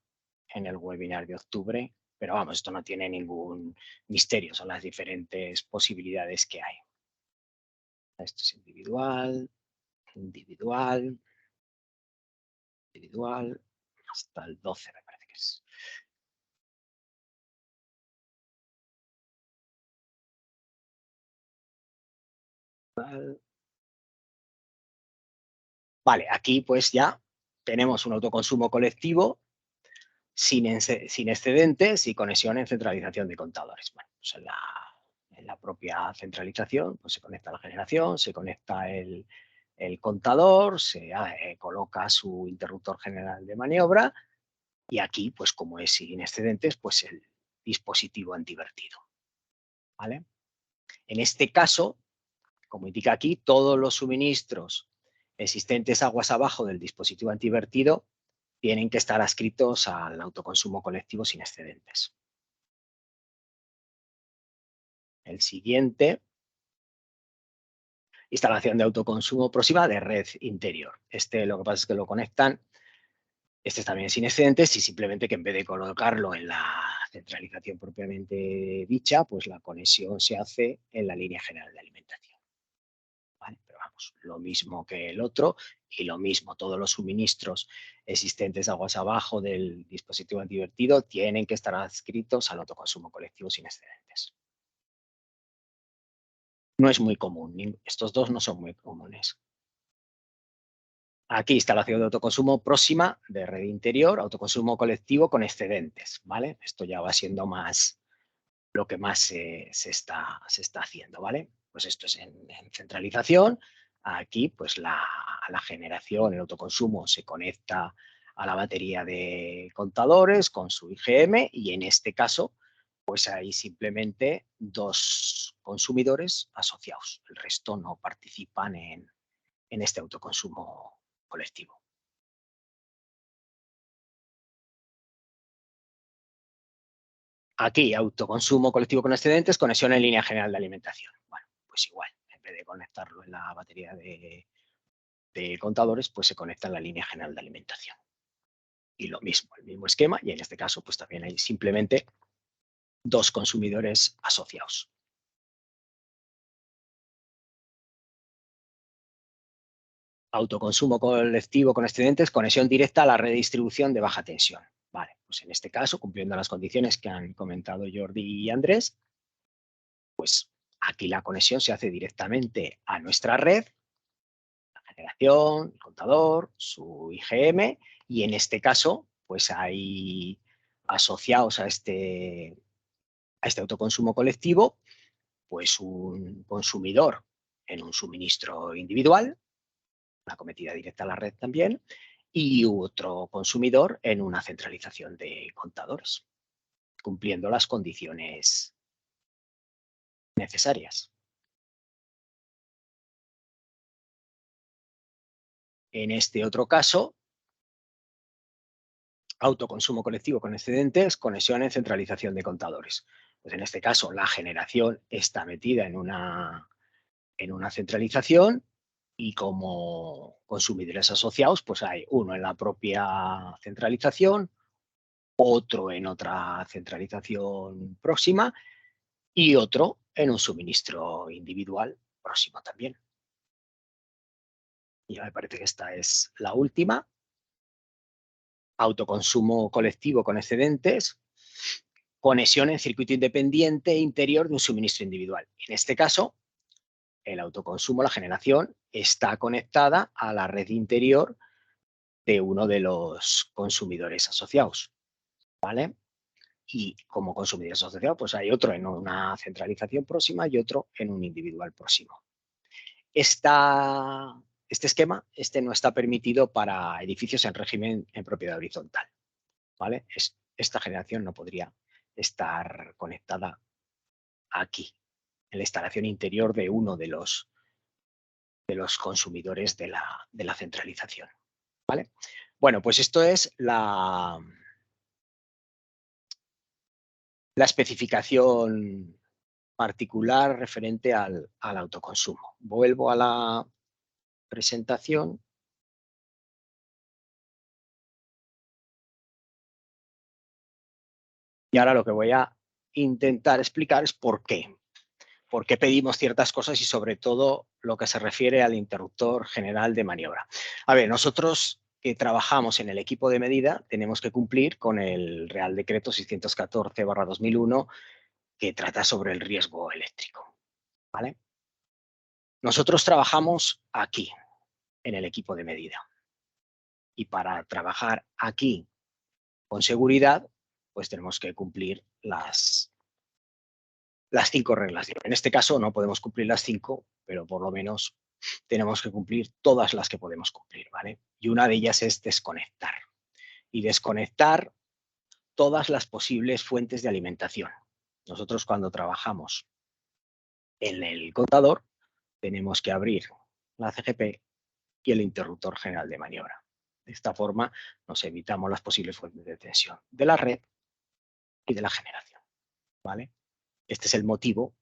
en el webinar de octubre, pero vamos, esto no tiene ningún misterio, son las diferentes posibilidades que hay. Esto es individual, individual, individual, hasta el 12 me parece que es. Vale, aquí pues ya tenemos un autoconsumo colectivo sin excedentes y conexión en centralización de contadores. Bueno, pues en la propia centralización pues se conecta la generación, se conecta el contador, se coloca su interruptor general de maniobra y aquí, pues como es sin excedentes, pues el dispositivo antivertido. ¿Vale? En este caso, como indica aquí, todos los suministros existentes aguas abajo del dispositivo antivertido tienen que estar adscritos al autoconsumo colectivo sin excedentes. El siguiente, instalación de autoconsumo próxima de red interior. Este lo que pasa es que lo conectan, este también sin excedentes y simplemente que en vez de colocarlo en la centralización propiamente dicha, pues la conexión se hace en la línea general de alimentación. ¿Vale? Pero vamos, lo mismo que el otro y lo mismo, todos los suministros existentes aguas abajo del dispositivo antivertido tienen que estar adscritos al autoconsumo colectivo sin excedentes. No es muy común, estos dos no son muy comunes. Aquí instalación de autoconsumo próxima de red interior, autoconsumo colectivo con excedentes, ¿vale? Esto ya va siendo más lo que más se está haciendo, ¿vale? Pues esto es en centralización. Aquí, pues la generación, el autoconsumo se conecta a la batería de contadores con su IGM y en este caso, pues hay simplemente dos consumidores asociados. El resto no participan en este autoconsumo colectivo. Aquí, autoconsumo colectivo con excedentes, conexión en línea general de alimentación. Bueno, pues igual, en vez de conectarlo en la batería de contadores, pues se conecta en la línea general de alimentación. Y lo mismo, el mismo esquema, y en este caso pues también hay simplemente dos consumidores asociados. Autoconsumo colectivo con excedentes, conexión directa a la red de distribución de baja tensión. Vale, pues en este caso, cumpliendo las condiciones que han comentado Jordi y Andrés, pues aquí la conexión se hace directamente a nuestra red, la generación, el contador, su IGM, y en este caso, pues hay asociados a este autoconsumo colectivo, pues un consumidor en un suministro individual, una cometida directa a la red también, y otro consumidor en una centralización de contadores, cumpliendo las condiciones necesarias. En este otro caso, autoconsumo colectivo con excedentes, conexión en centralización de contadores. Pues en este caso, la generación está metida en una centralización y como consumidores asociados, pues hay uno en la propia centralización, otro en otra centralización próxima y otro en un suministro individual próximo también. Y me parece que esta es la última. Autoconsumo colectivo con excedentes, conexión en circuito independiente interior de un suministro individual. En este caso, el autoconsumo, la generación, está conectada a la red interior de uno de los consumidores asociados, ¿vale? Y como consumidores asociados, pues hay otro en una centralización próxima y otro en un individual próximo. Este esquema no está permitido para edificios en régimen en propiedad horizontal, ¿vale? Esta generación no podría estar conectada aquí, en la instalación interior de uno de los consumidores de la centralización, ¿vale? Bueno, pues esto es la especificación particular referente al autoconsumo. Vuelvo a la presentación. Y ahora lo que voy a intentar explicar es por qué. Por qué pedimos ciertas cosas y sobre todo lo que se refiere al interruptor general de maniobra. A ver, nosotros que trabajamos en el equipo de medida tenemos que cumplir con el Real Decreto 614/2001 que trata sobre el riesgo eléctrico, ¿vale? Nosotros trabajamos aquí, en el equipo de medida. Y para trabajar aquí con seguridad, pues tenemos que cumplir las 5 reglas. En este caso no podemos cumplir las 5, pero por lo menos tenemos que cumplir todas las que podemos cumplir, ¿vale? Y una de ellas es desconectar. Y desconectar todas las posibles fuentes de alimentación. Nosotros cuando trabajamos en el contador tenemos que abrir la CGP y el interruptor general de maniobra. De esta forma nos evitamos las posibles fuentes de tensión de la red y de la generación, ¿vale? Este es el motivo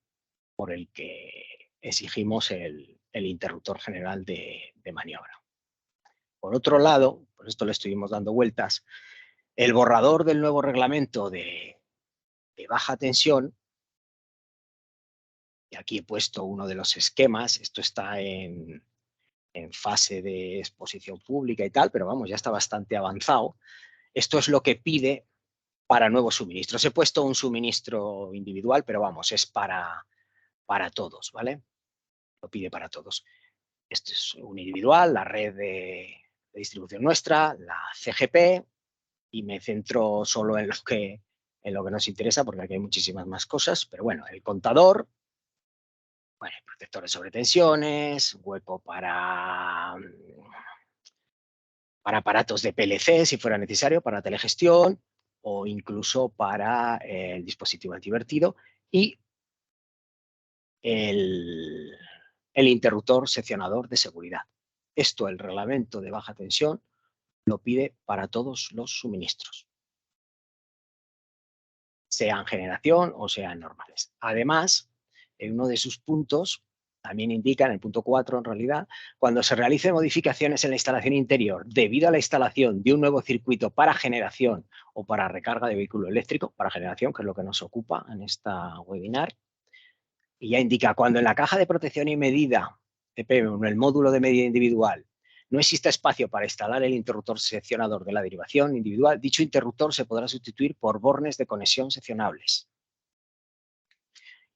por el que exigimos el interruptor general de maniobra. Por otro lado, por esto le estuvimos dando vueltas, el borrador del nuevo reglamento de baja tensión, y aquí he puesto uno de los esquemas, esto está en fase de exposición pública y tal, pero vamos, ya está bastante avanzado. Esto es lo que pide para nuevos suministros. He puesto un suministro individual, pero vamos, es para todos, ¿vale? Lo pide para todos. Esto es un individual, la red de distribución nuestra, la CGP, y me centro solo en lo que nos interesa, porque aquí hay muchísimas más cosas, pero bueno, el contador, bueno, protectores sobre tensiones, hueco para aparatos de PLC, si fuera necesario, para telegestión, o incluso para el dispositivo antivertido, y el interruptor seccionador de seguridad. Esto, el reglamento de baja tensión, lo pide para todos los suministros, sean generación o sean normales. Además, en uno de sus puntos También indica en el punto 4, en realidad, cuando se realicen modificaciones en la instalación interior debido a la instalación de un nuevo circuito para generación o para recarga de vehículo eléctrico, para generación, que es lo que nos ocupa en esta webinar, y ya indica cuando en la caja de protección y medida de PEM o en el módulo de medida individual no existe espacio para instalar el interruptor seccionador de la derivación individual, dicho interruptor se podrá sustituir por bornes de conexión seccionables.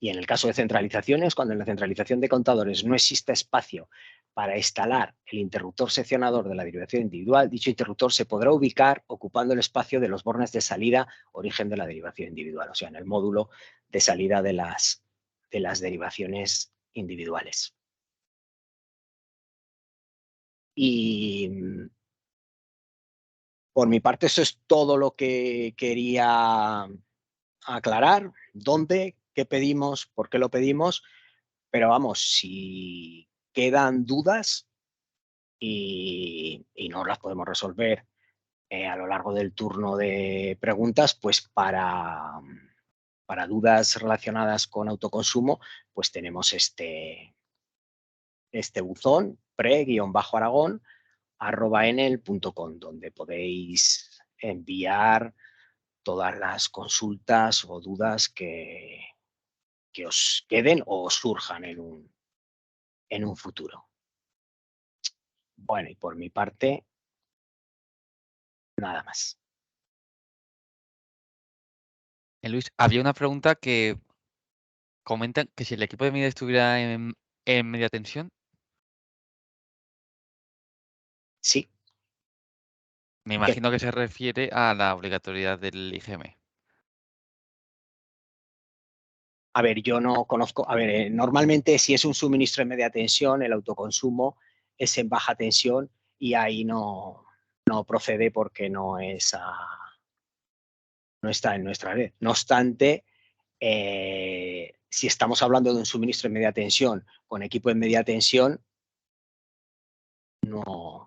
Y en el caso de centralizaciones, cuando en la centralización de contadores no existe espacio para instalar el interruptor seccionador de la derivación individual, dicho interruptor se podrá ubicar ocupando el espacio de los bornes de salida origen de la derivación individual, o sea, en el módulo de salida de las derivaciones individuales. Y por mi parte, eso es todo lo que quería aclarar. ¿Dónde? ¿Qué pedimos? ¿Por qué lo pedimos? Pero vamos, si quedan dudas y no las podemos resolver a lo largo del turno de preguntas, pues para dudas relacionadas con autoconsumo, pues tenemos este buzón pre-aragón@enel.com, donde podéis enviar todas las consultas o dudas que os queden o os surjan en un futuro. Bueno, y por mi parte, nada más. Luis, había una pregunta que comentan que si el equipo de medida estuviera en media tensión, Sí. me imagino que se refiere a la obligatoriedad del IGM. A ver, yo no conozco, a ver, normalmente si es un suministro en media tensión, el autoconsumo es en baja tensión y ahí no procede porque no está en nuestra red. No obstante, si estamos hablando de un suministro en media tensión con equipo en media tensión, no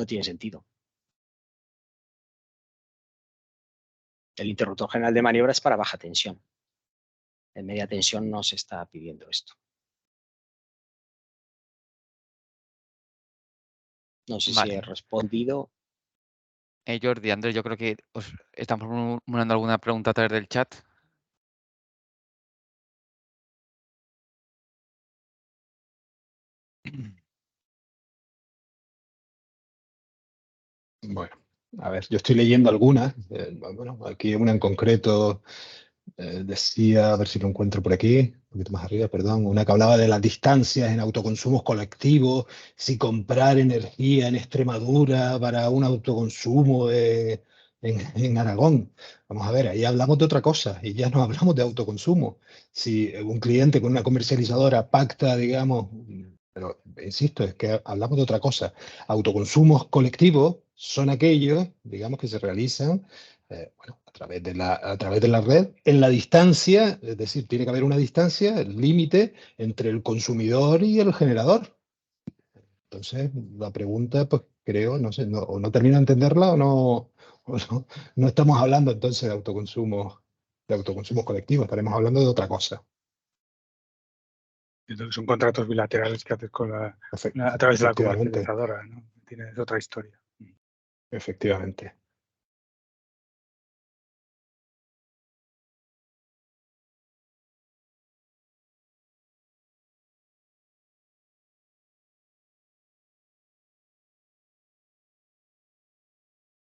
tiene sentido. El interruptor general de maniobra es para baja tensión. En media tensión no se está pidiendo esto. No sé si he respondido. Jordi, Andrés, yo creo que os estamos formulando alguna pregunta a través del chat. Bueno, a ver, yo estoy leyendo algunas. Bueno, aquí una en concreto decía, a ver si lo encuentro por aquí, un poquito más arriba, perdón, una que hablaba de las distancias en autoconsumos colectivos, si comprar energía en Extremadura para un autoconsumo en Aragón. Vamos a ver, ahí hablamos de otra cosa y ya no hablamos de autoconsumo. Si un cliente con una comercializadora pacta, digamos, pero insisto, es que hablamos de otra cosa. Autoconsumos colectivos son aquellos, digamos, que se realizan bueno, a través de la red, en la distancia, es decir, tiene que haber una distancia, el límite entre el consumidor y el generador. Entonces, la pregunta, pues creo, no sé, o no termino de entenderla no estamos hablando entonces de autoconsumo colectivos, estaremos hablando de otra cosa. Son contratos bilaterales que haces a través de la comercializadora, ¿no? Tienes otra historia. Efectivamente.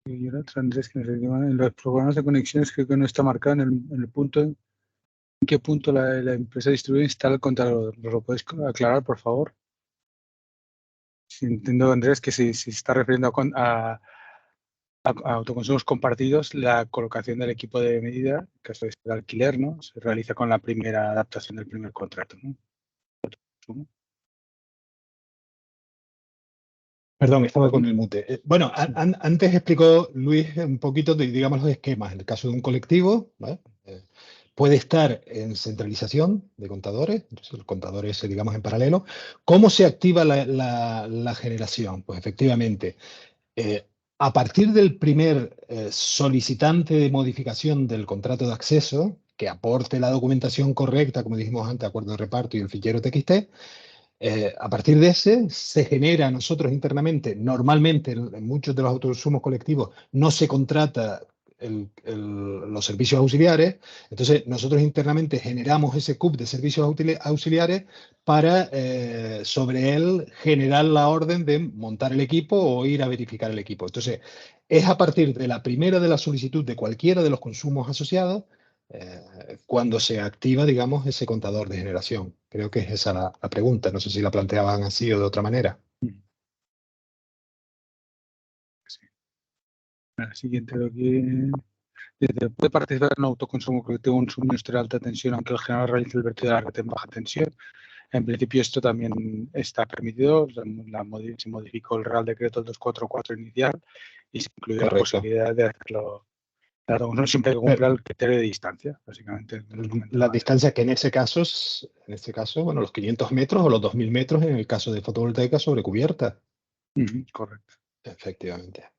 Y ahora, Andrés, que en los programas de conexiones creo que no está marcado en el punto, ¿en qué punto la empresa distribuida instala el contador? ¿Lo puedes aclarar, por favor? Si entiendo, Andrés, que si se está refiriendo a autoconsumos compartidos, la colocación del equipo de medida, en caso de ser alquiler, ¿no? Se realiza con la primera adaptación del primer contrato, ¿no? Perdón, estaba con el mute. Bueno, antes explicó Luis un poquito, digamos, los esquemas. En el caso de un colectivo, ¿vale? Puede estar en centralización de contadores, entonces el contador es, digamos, en paralelo. ¿Cómo se activa la generación? Pues efectivamente, a partir del primer solicitante de modificación del contrato de acceso, que aporte la documentación correcta, como dijimos antes, acuerdo de reparto y el fichero TXT. A partir de ese se genera nosotros internamente, normalmente en muchos de los autoconsumos colectivos no se contrata los servicios auxiliares, entonces nosotros internamente generamos ese CUP de servicios auxiliares para sobre él generar la orden de montar el equipo o ir a verificar el equipo. Entonces es a partir de la primera de la solicitud de cualquiera de los consumos asociados cuando se activa, digamos, ese contador de generación. Creo que es esa la pregunta. No sé si la planteaban así o de otra manera. Sí. La siguiente lo que dice, puede participar en un autoconsumo colectivo un suministro de alta tensión aunque el generador realice el vertido de la red en baja tensión. En principio esto también está permitido. Se modificó el Real Decreto 244 inicial y se incluyó la posibilidad de hacerlo. Claro, uno siempre cumpla el criterio de distancia, básicamente. La distancia que en ese caso, bueno, los 500 metros o los 2000 metros en el caso de fotovoltaica sobre cubierta. Correcto. Efectivamente.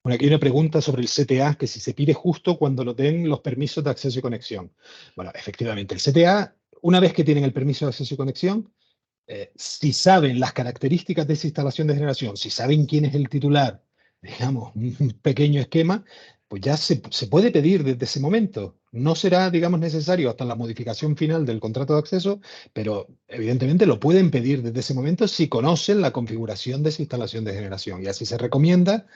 Bueno, aquí hay una pregunta sobre el CTA, que si se pide justo cuando lo den los permisos de acceso y conexión. Bueno, efectivamente, el CTA, una vez que tienen el permiso de acceso y conexión, si saben las características de esa instalación de generación, si saben quién es el titular, digamos, un pequeño esquema, pues ya se puede pedir desde ese momento. No será, digamos, necesario hasta la modificación final del contrato de acceso, pero evidentemente lo pueden pedir desde ese momento si conocen la configuración de esa instalación de generación. Y así se recomienda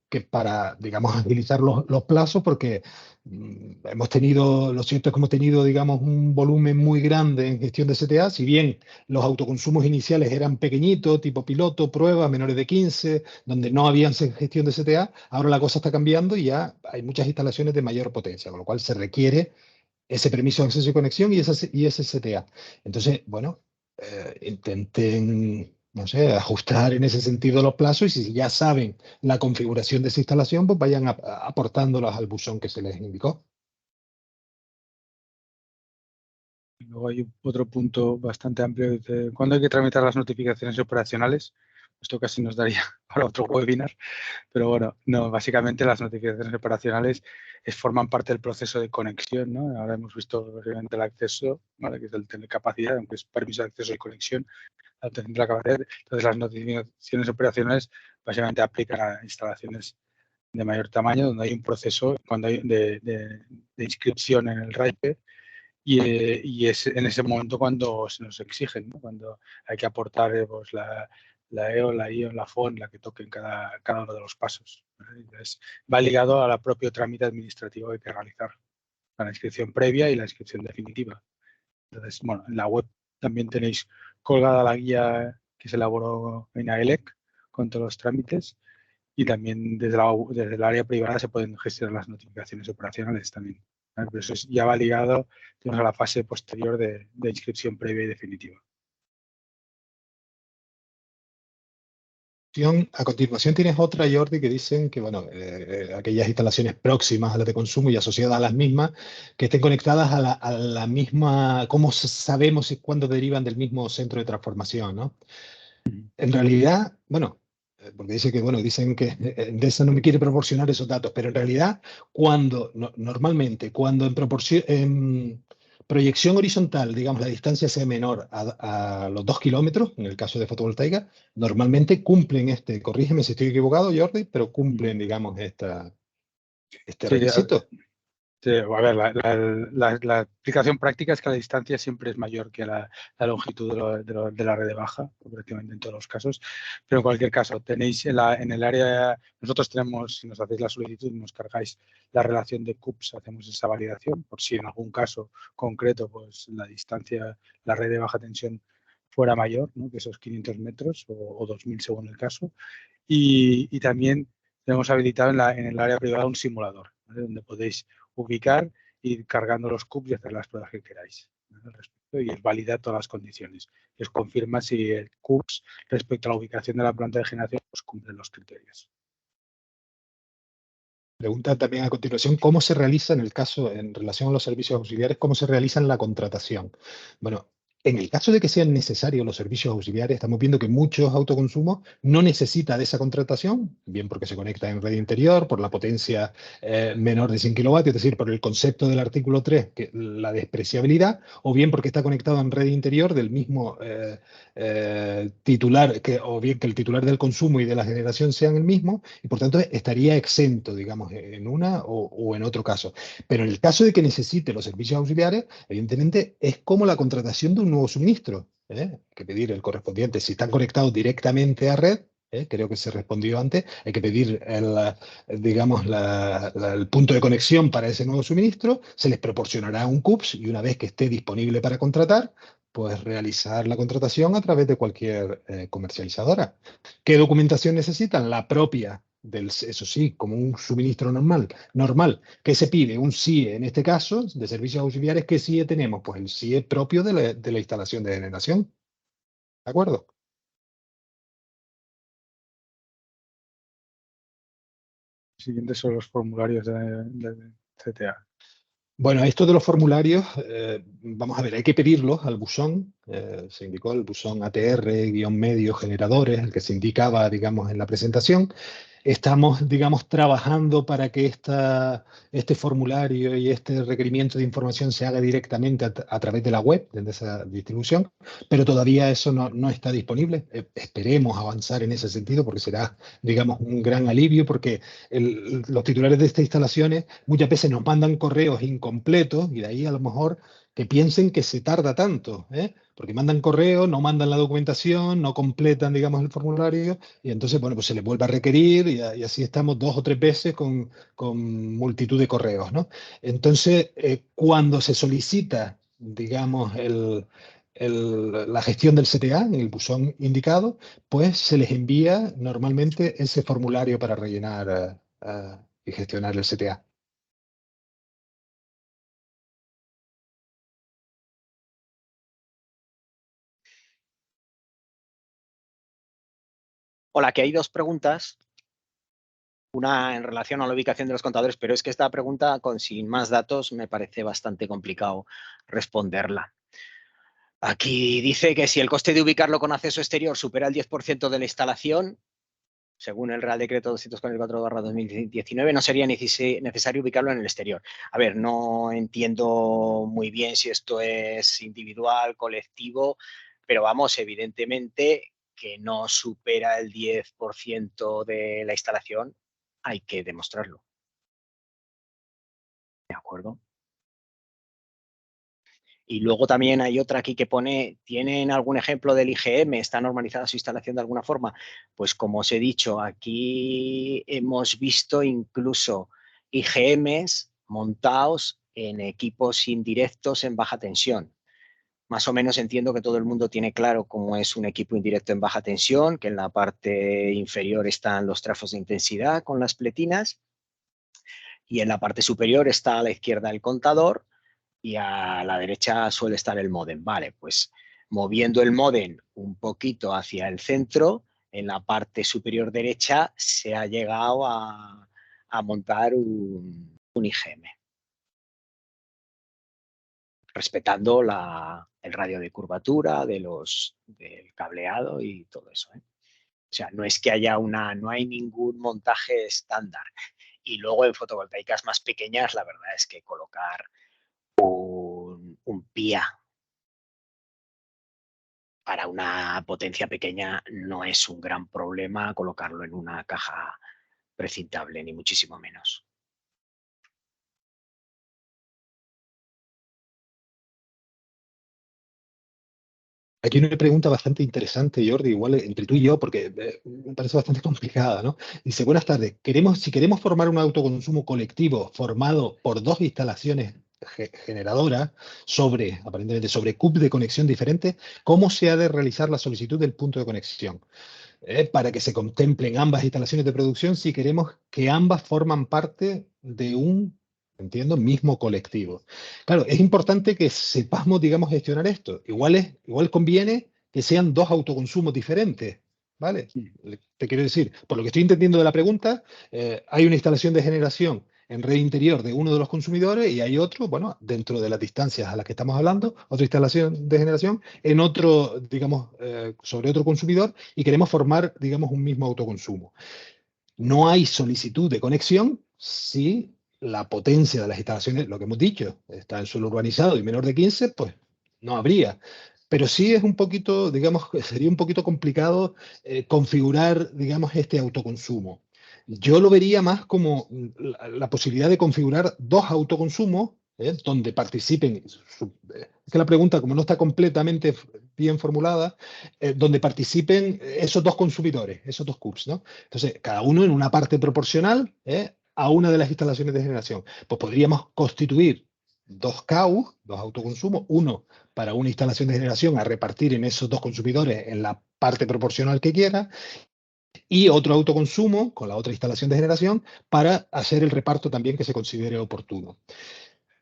que para, digamos, agilizar los plazos, porque lo cierto es que hemos tenido, digamos, un volumen muy grande en gestión de CTA, si bien los autoconsumos iniciales eran pequeñitos, tipo piloto, prueba, menores de 15, donde no había gestión de CTA, ahora la cosa está cambiando y ya hay muchas instalaciones de mayor potencia, con lo cual se requiere ese permiso de acceso y conexión y ese CTA. Entonces, bueno, intenten, no sé, ajustar en ese sentido los plazos y si ya saben la configuración de esa instalación, pues vayan aportándolas al buzón que se les indicó. Luego hay otro punto bastante amplio. ¿Cuándo hay que tramitar las notificaciones operacionales? Esto casi nos daría para otro webinar, pero bueno, no, básicamente las notificaciones operacionales forman parte del proceso de conexión, ¿no? Ahora hemos visto básicamente el acceso, ¿vale? Que es el tener capacidad, aunque es permiso de acceso y conexión, la obtención de la capacidad. Entonces las notificaciones operacionales básicamente aplican a instalaciones de mayor tamaño, donde hay un proceso cuando hay de inscripción en el RAIPE. Y es en ese momento cuando se nos exigen, ¿no? Cuando hay que aportar pues, la EO, la IO, la FON, la que toque en cada uno de los pasos, ¿vale? Entonces, va ligado al propio trámite administrativo que hay que realizar, la inscripción previa y la inscripción definitiva. Entonces, bueno, en la web también tenéis colgada la guía que se elaboró en AELEC con todos los trámites y también desde el área privada se pueden gestionar las notificaciones operacionales también. Pero eso ya va ligado a la fase posterior de inscripción previa y definitiva. A continuación tienes otra, Jordi, que dicen que bueno, aquellas instalaciones próximas a las de consumo y asociadas a las mismas, que estén conectadas a la misma, ¿cómo sabemos cuándo derivan del mismo centro de transformación, ¿no? En realidad, bueno, porque dice que, bueno, dicen que Endesa no me quiere proporcionar esos datos, pero en realidad, normalmente, cuando en proyección horizontal, digamos, la distancia sea menor a los 2 kilómetros, en el caso de fotovoltaica, normalmente cumplen corrígeme si estoy equivocado, Jordi, pero cumplen, digamos, este requisito. Sí, a ver, la aplicación práctica es que la distancia siempre es mayor que la longitud de la red de baja, prácticamente en todos los casos. Pero en cualquier caso, tenéis en el área, nosotros tenemos, si nos hacéis la solicitud, nos cargáis la relación de CUPS, hacemos esa validación, por si en algún caso concreto, pues la distancia, la red de baja tensión fuera mayor, ¿no? Que esos 500 metros o 2000 según el caso. Y también tenemos habilitado en el área privada un simulador, ¿vale? Donde podéis ubicar, ir cargando los CUPS y hacer las pruebas que queráis, ¿vale? Al respecto, y os valida todas las condiciones. Y os confirma si el CUPS respecto a la ubicación de la planta de generación pues cumple los criterios. Pregunta también a continuación, ¿cómo se realiza en relación a los servicios auxiliares, cómo se realiza la contratación? Bueno, En el caso de que sean necesarios los servicios auxiliares, estamos viendo que muchos autoconsumos no necesitan de esa contratación, bien porque se conecta en red interior, por la potencia menor de 100 kilovatios, es decir, por el concepto del artículo 3, que la despreciabilidad, o bien porque está conectado en red interior del mismo titular, o bien que el titular del consumo y de la generación sean el mismo, y por tanto estaría exento, digamos, en una o en otro caso. Pero en el caso de que necesite los servicios auxiliares, evidentemente es como la contratación de un nuevo suministro. Hay que pedir el correspondiente. Si están conectados directamente a red, creo que se respondió antes, hay que pedir digamos, el punto de conexión para ese nuevo suministro, se les proporcionará un CUPS y una vez que esté disponible para contratar, pues realizar la contratación a través de cualquier comercializadora. ¿Qué documentación necesitan? La propia eso sí, como un suministro normal. ¿Qué se pide? Un CIE, en este caso, de servicios auxiliares. ¿Qué CIE tenemos? Pues el CIE propio de la instalación de generación. ¿De acuerdo? Siguientes son los formularios de CTA. Bueno, esto de los formularios, vamos a ver, hay que pedirlos al buzón. Se indicó el buzón ATR-medio generadores, el que se indicaba, digamos, en la presentación. Estamos, digamos, trabajando para que este formulario y este requerimiento de información se haga directamente a través de la web, de esa distribución, pero todavía eso no está disponible. Esperemos avanzar en ese sentido porque será, digamos, un gran alivio porque los titulares de estas instalaciones muchas veces nos mandan correos incompletos y de ahí a lo mejor que piensen que se tarda tanto, porque mandan correo, no mandan la documentación, no completan, digamos, el formulario y entonces, bueno, pues se les vuelve a requerir y así estamos 2 o 3 veces con multitud de correos, ¿no? Entonces, cuando se solicita, digamos, la gestión del CTA en el buzón indicado, pues se les envía normalmente ese formulario para rellenar y gestionar el CTA. Hola, que hay 2 preguntas. Una en relación a la ubicación de los contadores, pero es que esta pregunta, sin más datos, me parece bastante complicado responderla. Aquí dice que si el coste de ubicarlo con acceso exterior supera el 10% de la instalación, según el Real Decreto 244/2019, no sería necesario ubicarlo en el exterior. A ver, no entiendo muy bien si esto es individual, colectivo, pero vamos, evidentemente que no supera el 10% de la instalación, hay que demostrarlo. ¿De acuerdo? Y luego también hay otra aquí que pone, ¿tienen algún ejemplo del IGM? ¿Está normalizada su instalación de alguna forma? Pues como os he dicho, aquí hemos visto incluso IGMs montados en equipos indirectos en baja tensión. Más o menos entiendo que todo el mundo tiene claro cómo es un equipo indirecto en baja tensión, que en la parte inferior están los trafos de intensidad con las pletinas y en la parte superior está a la izquierda el contador y a la derecha suele estar el módem. Vale, pues moviendo el módem un poquito hacia el centro, en la parte superior derecha se ha llegado a montar un IGM, respetando el radio de curvatura del cableado y todo eso. O sea, no es que haya no hay ningún montaje estándar. Y luego en fotovoltaicas más pequeñas, la verdad es que colocar un PIA para una potencia pequeña no es un gran problema colocarlo en una caja precintable, ni muchísimo menos. Aquí hay una pregunta bastante interesante, Jordi, igual entre tú y yo, porque me parece bastante complicada, ¿no? Dice, buenas tardes, si queremos formar un autoconsumo colectivo formado por 2 instalaciones generadoras aparentemente sobre CUP de conexión diferentes, ¿cómo se ha de realizar la solicitud del punto de conexión? Para que se contemplen ambas instalaciones de producción si queremos que ambas forman parte de un, mismo colectivo. Claro, es importante que sepamos, digamos, gestionar esto. Igual conviene que sean 2 autoconsumos diferentes, ¿vale? Te quiero decir, por lo que estoy entendiendo de la pregunta, hay una instalación de generación en red interior de uno de los consumidores y hay otro, bueno, dentro de las distancias a las que estamos hablando, otra instalación de generación, en otro, digamos, sobre otro consumidor y queremos formar, digamos, un mismo autoconsumo. No hay solicitud de conexión si la potencia de las instalaciones, lo que hemos dicho, está en suelo urbanizado y menor de 15, pues no habría. Pero sí es un poquito, digamos, sería un poquito complicado configurar, digamos, este autoconsumo. Yo lo vería más como la posibilidad de configurar dos autoconsumos donde participen, es que la pregunta, como no está completamente bien formulada, donde participen esos dos consumidores, esos dos CUPs, ¿no? Entonces, cada uno en una parte proporcional a una de las instalaciones de generación. Pues podríamos constituir dos CAU, dos autoconsumos, uno para una instalación de generación a repartir en esos dos consumidores en la parte proporcional que quiera, y otro autoconsumo con la otra instalación de generación para hacer el reparto también que se considere oportuno.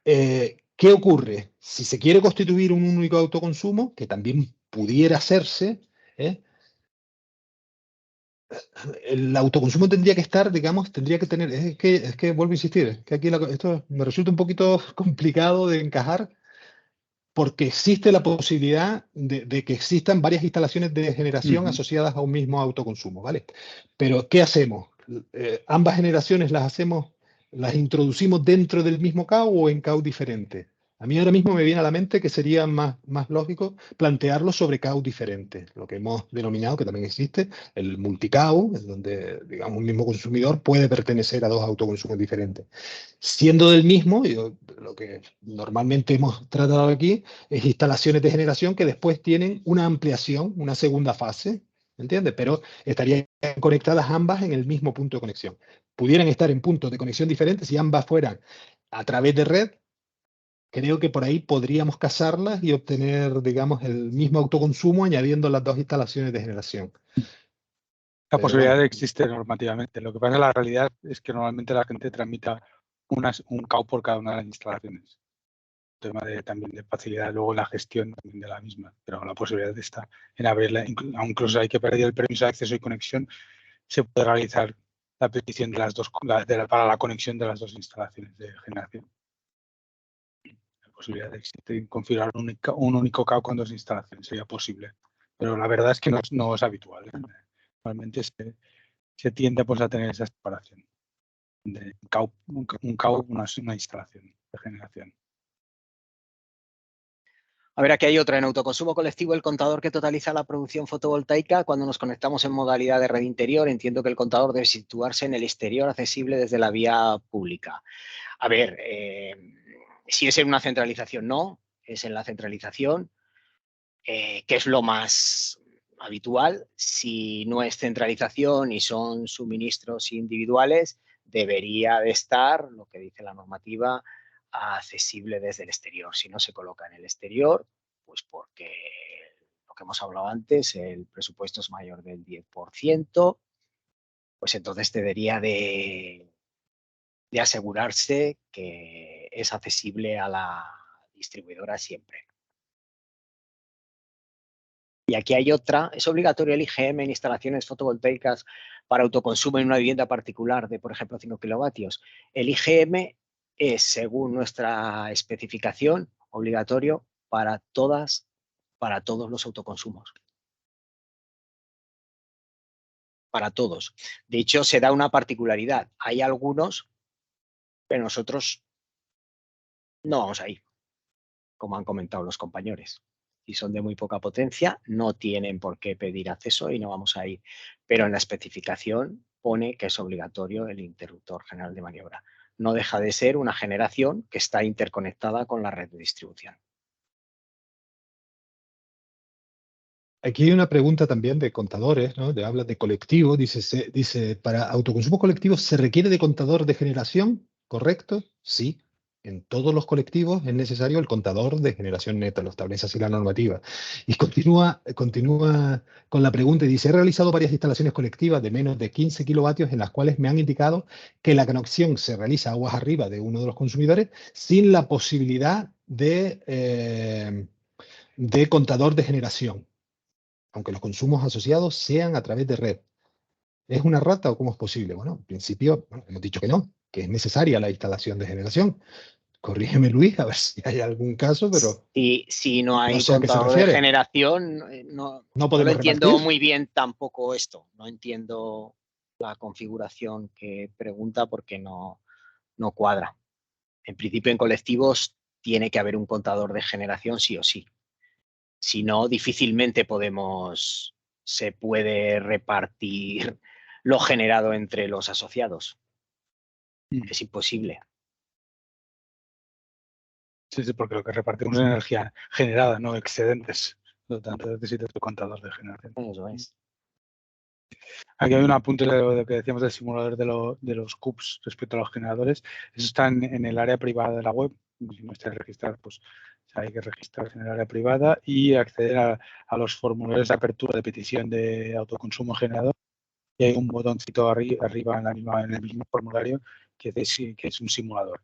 ¿Qué ocurre? Si se quiere constituir un único autoconsumo, que también pudiera hacerse, el autoconsumo tendría que estar, digamos, tendría que tener, es que vuelvo a insistir, es que aquí esto me resulta un poquito complicado de encajar, porque existe la posibilidad de que existan varias instalaciones de generación asociadas a un mismo autoconsumo, ¿vale? Pero, ¿qué hacemos? ¿Ambas generaciones las introducimos dentro del mismo CAU o en CAU diferentes? A mí ahora mismo me viene a la mente que sería más lógico plantearlo sobre CAU diferentes, lo que hemos denominado, que también existe, el multi-CAU, en donde, digamos, un mismo consumidor puede pertenecer a dos autoconsumos diferentes. Siendo del mismo, lo que normalmente hemos tratado aquí es instalaciones de generación que después tienen una ampliación, una segunda fase, ¿entiendes? Pero estarían conectadas ambas en el mismo punto de conexión. Pudieran estar en puntos de conexión diferentes si ambas fueran a través de red. Creo que por ahí podríamos casarlas y obtener, digamos, el mismo autoconsumo añadiendo las dos instalaciones de generación. La posibilidad existe normativamente. Lo que pasa en la realidad es que normalmente la gente tramita un CAU por cada una de las instalaciones. Tema también de facilidad luego la gestión también de la misma, pero la posibilidad está en abrirla, incluso hay que perder el permiso de acceso y conexión, se puede realizar la petición de las dos para la conexión de las dos instalaciones de generación. La posibilidad existe de configurar un único CAU con dos instalaciones, sería posible, pero la verdad es que no es habitual. Normalmente se tiende pues, a tener esa separación de un CAU, una instalación de generación. A ver, aquí hay otra. En autoconsumo colectivo, el contador que totaliza la producción fotovoltaica, cuando nos conectamos en modalidad de red interior, entiendo que el contador debe situarse en el exterior accesible desde la vía pública. A ver, si es en una centralización, no. Es en la centralización, que es lo más habitual. Si no es centralización y son suministros individuales, debería de estar, lo que dice la normativa, accesible desde el exterior. Si no se coloca en el exterior, pues porque lo que hemos hablado antes, el presupuesto es mayor del 10%, pues entonces debería de asegurarse que es accesible a la distribuidora siempre. Y aquí hay otra, es obligatorio el IGM en instalaciones fotovoltaicas para autoconsumo en una vivienda particular de, por ejemplo, 5 kilovatios. El IGM es, según nuestra especificación, obligatorio para todos los autoconsumos. Para todos. De hecho, se da una particularidad. Hay algunos, pero nosotros no vamos a ir, como han comentado los compañeros. Si son de muy poca potencia, no tienen por qué pedir acceso y no vamos a ir. Pero en la especificación pone que es obligatorio el interruptor general de maniobra. No deja de ser una generación que está interconectada con la red de distribución. Aquí hay una pregunta también de contadores, ¿no? Habla de colectivo, dice, para autoconsumo colectivo, ¿se requiere de contador de generación? ¿Correcto? Sí. En todos los colectivos es necesario el contador de generación neta, lo establece así la normativa. Y continúa con la pregunta y dice, he realizado varias instalaciones colectivas de menos de 15 kilovatios en las cuales me han indicado que la conexión se realiza aguas arriba de uno de los consumidores sin la posibilidad de contador de generación, aunque los consumos asociados sean a través de red. ¿Es una rata o cómo es posible? Bueno, en principio hemos dicho que no, que es necesaria la instalación de generación. Corrígeme, Luis, a ver si hay algún caso, pero si no hay sé a qué se contador de refiere. generación, no lo podemos entiendo repartir. muy bien tampoco esto. No entiendo la configuración que pregunta porque no cuadra. En principio, en colectivos tiene que haber un contador de generación sí o sí. Si no, difícilmente se puede repartir lo generado entre los asociados. Es imposible. Sí, porque lo que repartimos es energía generada, no excedentes. Por lo tanto, necesitas tu contador de generación. Eso es. Aquí hay un apunte de lo que decíamos del simulador de los CUBs respecto a los generadores. Eso está en el área privada de la web. Si no está registrado, pues hay que registrarse en el área privada y acceder a los formularios de apertura de petición de autoconsumo generador. Y hay un botoncito arriba en el mismo formulario que es un simulador.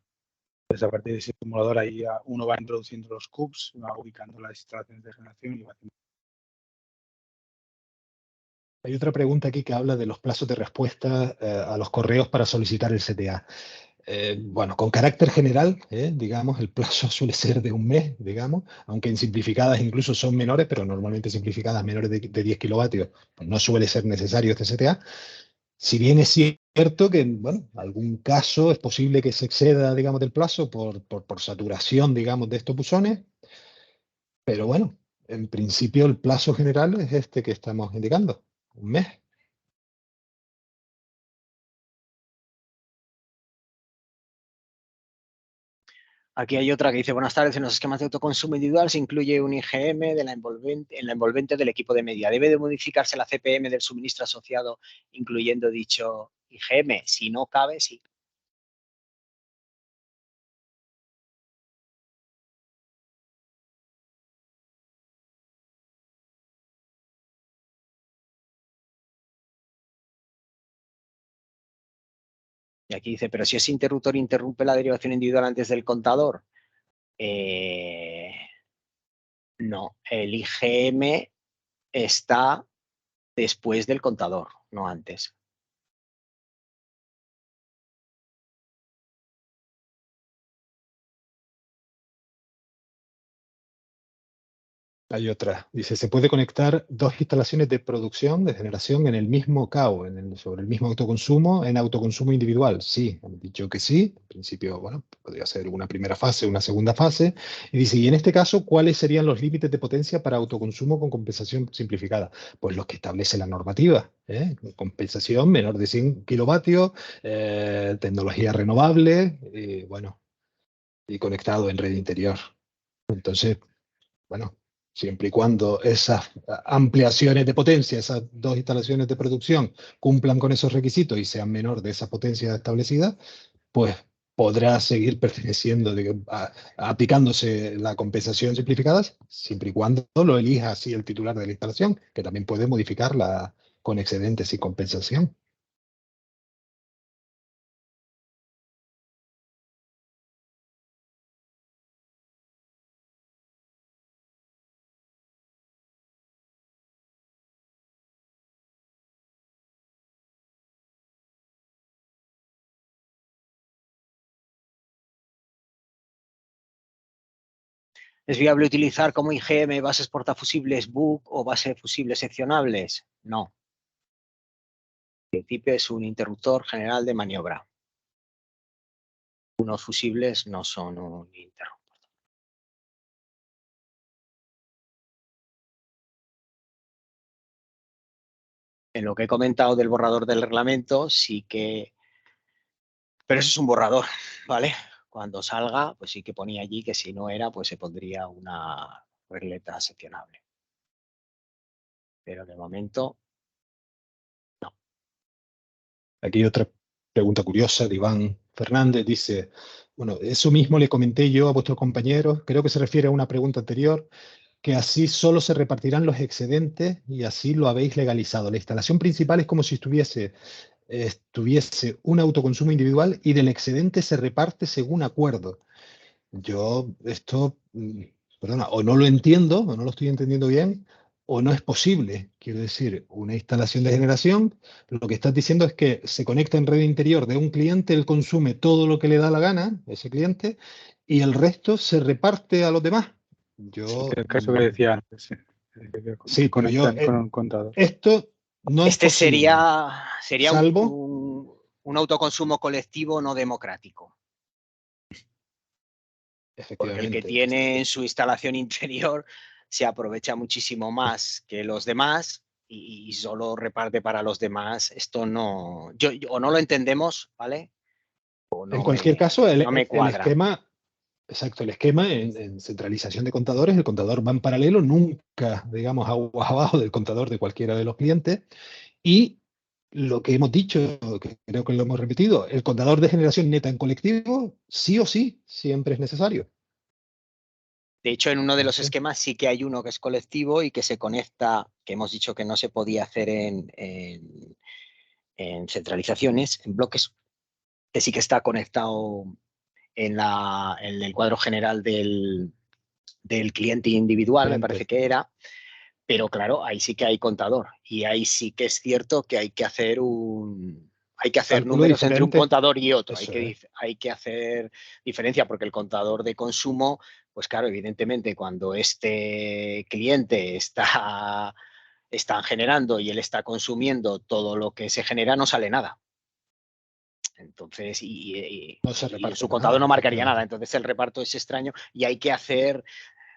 Entonces, a partir de ese simulador, ahí uno va introduciendo los CUBs, va ubicando las instalaciones de generación y va haciendo. Hay otra pregunta aquí que habla de los plazos de respuesta a los correos para solicitar el CTA. Bueno, con carácter general, digamos, el plazo suele ser de un mes, digamos, aunque en simplificadas incluso son menores, pero normalmente simplificadas menores de 10 kilovatios, pues no suele ser necesario este CTA. Si bien es cierto que, bueno, algún caso es posible que se exceda, digamos, del plazo por saturación, digamos, de estos buzones, pero bueno, en principio el plazo general es este que estamos indicando, un mes. Aquí hay otra que dice, buenas tardes, en los esquemas de autoconsumo individual se incluye un IGM en la envolvente del equipo de media. ¿Debe de modificarse la CPM del suministro asociado incluyendo dicho IGM? Si no cabe, sí. Y aquí dice, pero si ese interruptor interrumpe la derivación individual antes del contador. No, el IGM está después del contador, no antes. Hay otra. Dice, ¿se puede conectar dos instalaciones de producción, de generación en el mismo CAO, sobre el mismo autoconsumo, en autoconsumo individual? Sí, han dicho que sí. En principio, bueno, podría ser una primera fase, una segunda fase. Y dice, y en este caso, ¿cuáles serían los límites de potencia para autoconsumo con compensación simplificada? Pues los que establece la normativa. Compensación menor de 100 kilovatios, tecnología renovable, bueno, y conectado en red interior. Entonces, bueno, siempre y cuando esas ampliaciones de potencia, esas dos instalaciones de producción cumplan con esos requisitos y sean menor de esa potencia establecida, pues podrá seguir perteneciendo, aplicándose la compensación simplificada, siempre y cuando lo elija así el titular de la instalación, que también puede modificarla con excedentes y compensación. ¿Es viable utilizar como IGM bases portafusibles BUC o bases fusibles seccionables? No. En principio es un interruptor general de maniobra. Unos fusibles no son un interruptor. En lo que he comentado del borrador del reglamento, sí que... Pero eso es un borrador, ¿vale? Cuando salga, pues sí que ponía allí que si no era, pues se pondría una regleta seccionable. Pero de momento, no. Aquí hay otra pregunta curiosa de Iván Fernández. Dice, bueno, eso mismo le comenté yo a vuestros compañeros. Creo que se refiere a una pregunta anterior, que así solo se repartirán los excedentes y así lo habéis legalizado. La instalación principal es como si estuviese un autoconsumo individual y del excedente se reparte según acuerdo. Yo esto, perdona, o no lo entiendo o no lo estoy entendiendo bien, o no es posible. Quiero decir, una instalación de generación, lo que estás diciendo es que se conecta en red interior de un cliente, él consume todo lo que le da la gana, ese cliente, y el resto se reparte a los demás. Sí, el caso que decía antes, sí. Sí, pero Conectan con un contador. esto no es Este posible, sería salvo un autoconsumo colectivo no democrático. Porque el que tiene en su instalación interior se aprovecha muchísimo más que los demás y solo reparte para los demás. Esto no, o no lo entendemos, ¿vale? O no en cualquier caso, no me el cuadra. esquema, exacto, el esquema en centralización de contadores, el contador va en paralelo, nunca, digamos, aguas abajo del contador de cualquiera de los clientes. Y lo que hemos dicho, que creo que lo hemos repetido, el contador de generación neta en colectivo, sí o sí, siempre es necesario. De hecho, en uno de los esquemas sí que hay uno que es colectivo y que se conecta, que hemos dicho que no se podía hacer en centralizaciones, en bloques, que sí que está conectado en el cuadro general del cliente individual, me parece que era, pero claro, ahí sí que hay contador y ahí sí que es cierto que hay que hacer números entre un contador y otro, hay que hacer diferencia porque el contador de consumo, pues claro, evidentemente cuando este cliente están generando y él está consumiendo todo lo que se genera, no sale nada. Entonces, y en su contador no marcaría nada, entonces el reparto es extraño y hay que hacer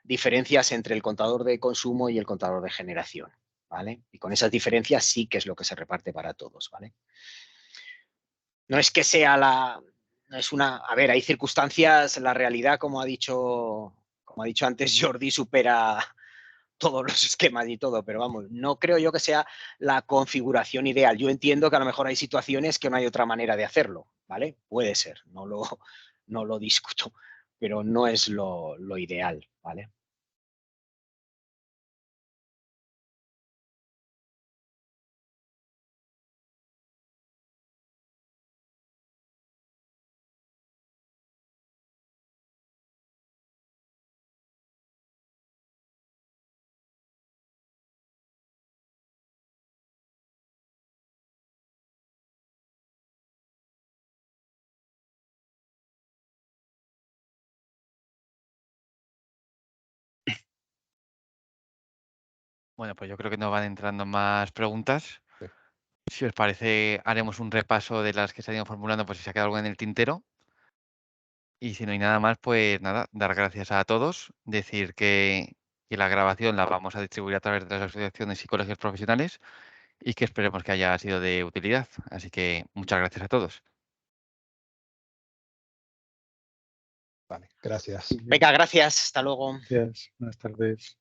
diferencias entre el contador de consumo y el contador de generación, ¿vale? Y con esas diferencias sí que es lo que se reparte para todos, ¿vale? No es que sea no es una, a ver, hay circunstancias, la realidad, como ha dicho antes Jordi, supera todos los esquemas y todo, pero vamos, no creo yo que sea la configuración ideal. Yo entiendo que a lo mejor hay situaciones que no hay otra manera de hacerlo, ¿vale? Puede ser, no lo discuto, pero no es lo ideal, ¿vale? Bueno, pues yo creo que nos van entrando más preguntas. Sí. Si os parece, haremos un repaso de las que se han ido formulando, pues si se ha quedado algo en el tintero. Y si no hay nada más, pues nada, dar gracias a todos, decir que la grabación la vamos a distribuir a través de las asociaciones y colegios profesionales y que esperemos que haya sido de utilidad. Así que muchas gracias a todos. Vale, gracias. Venga, gracias. Hasta luego. Gracias. Buenas tardes.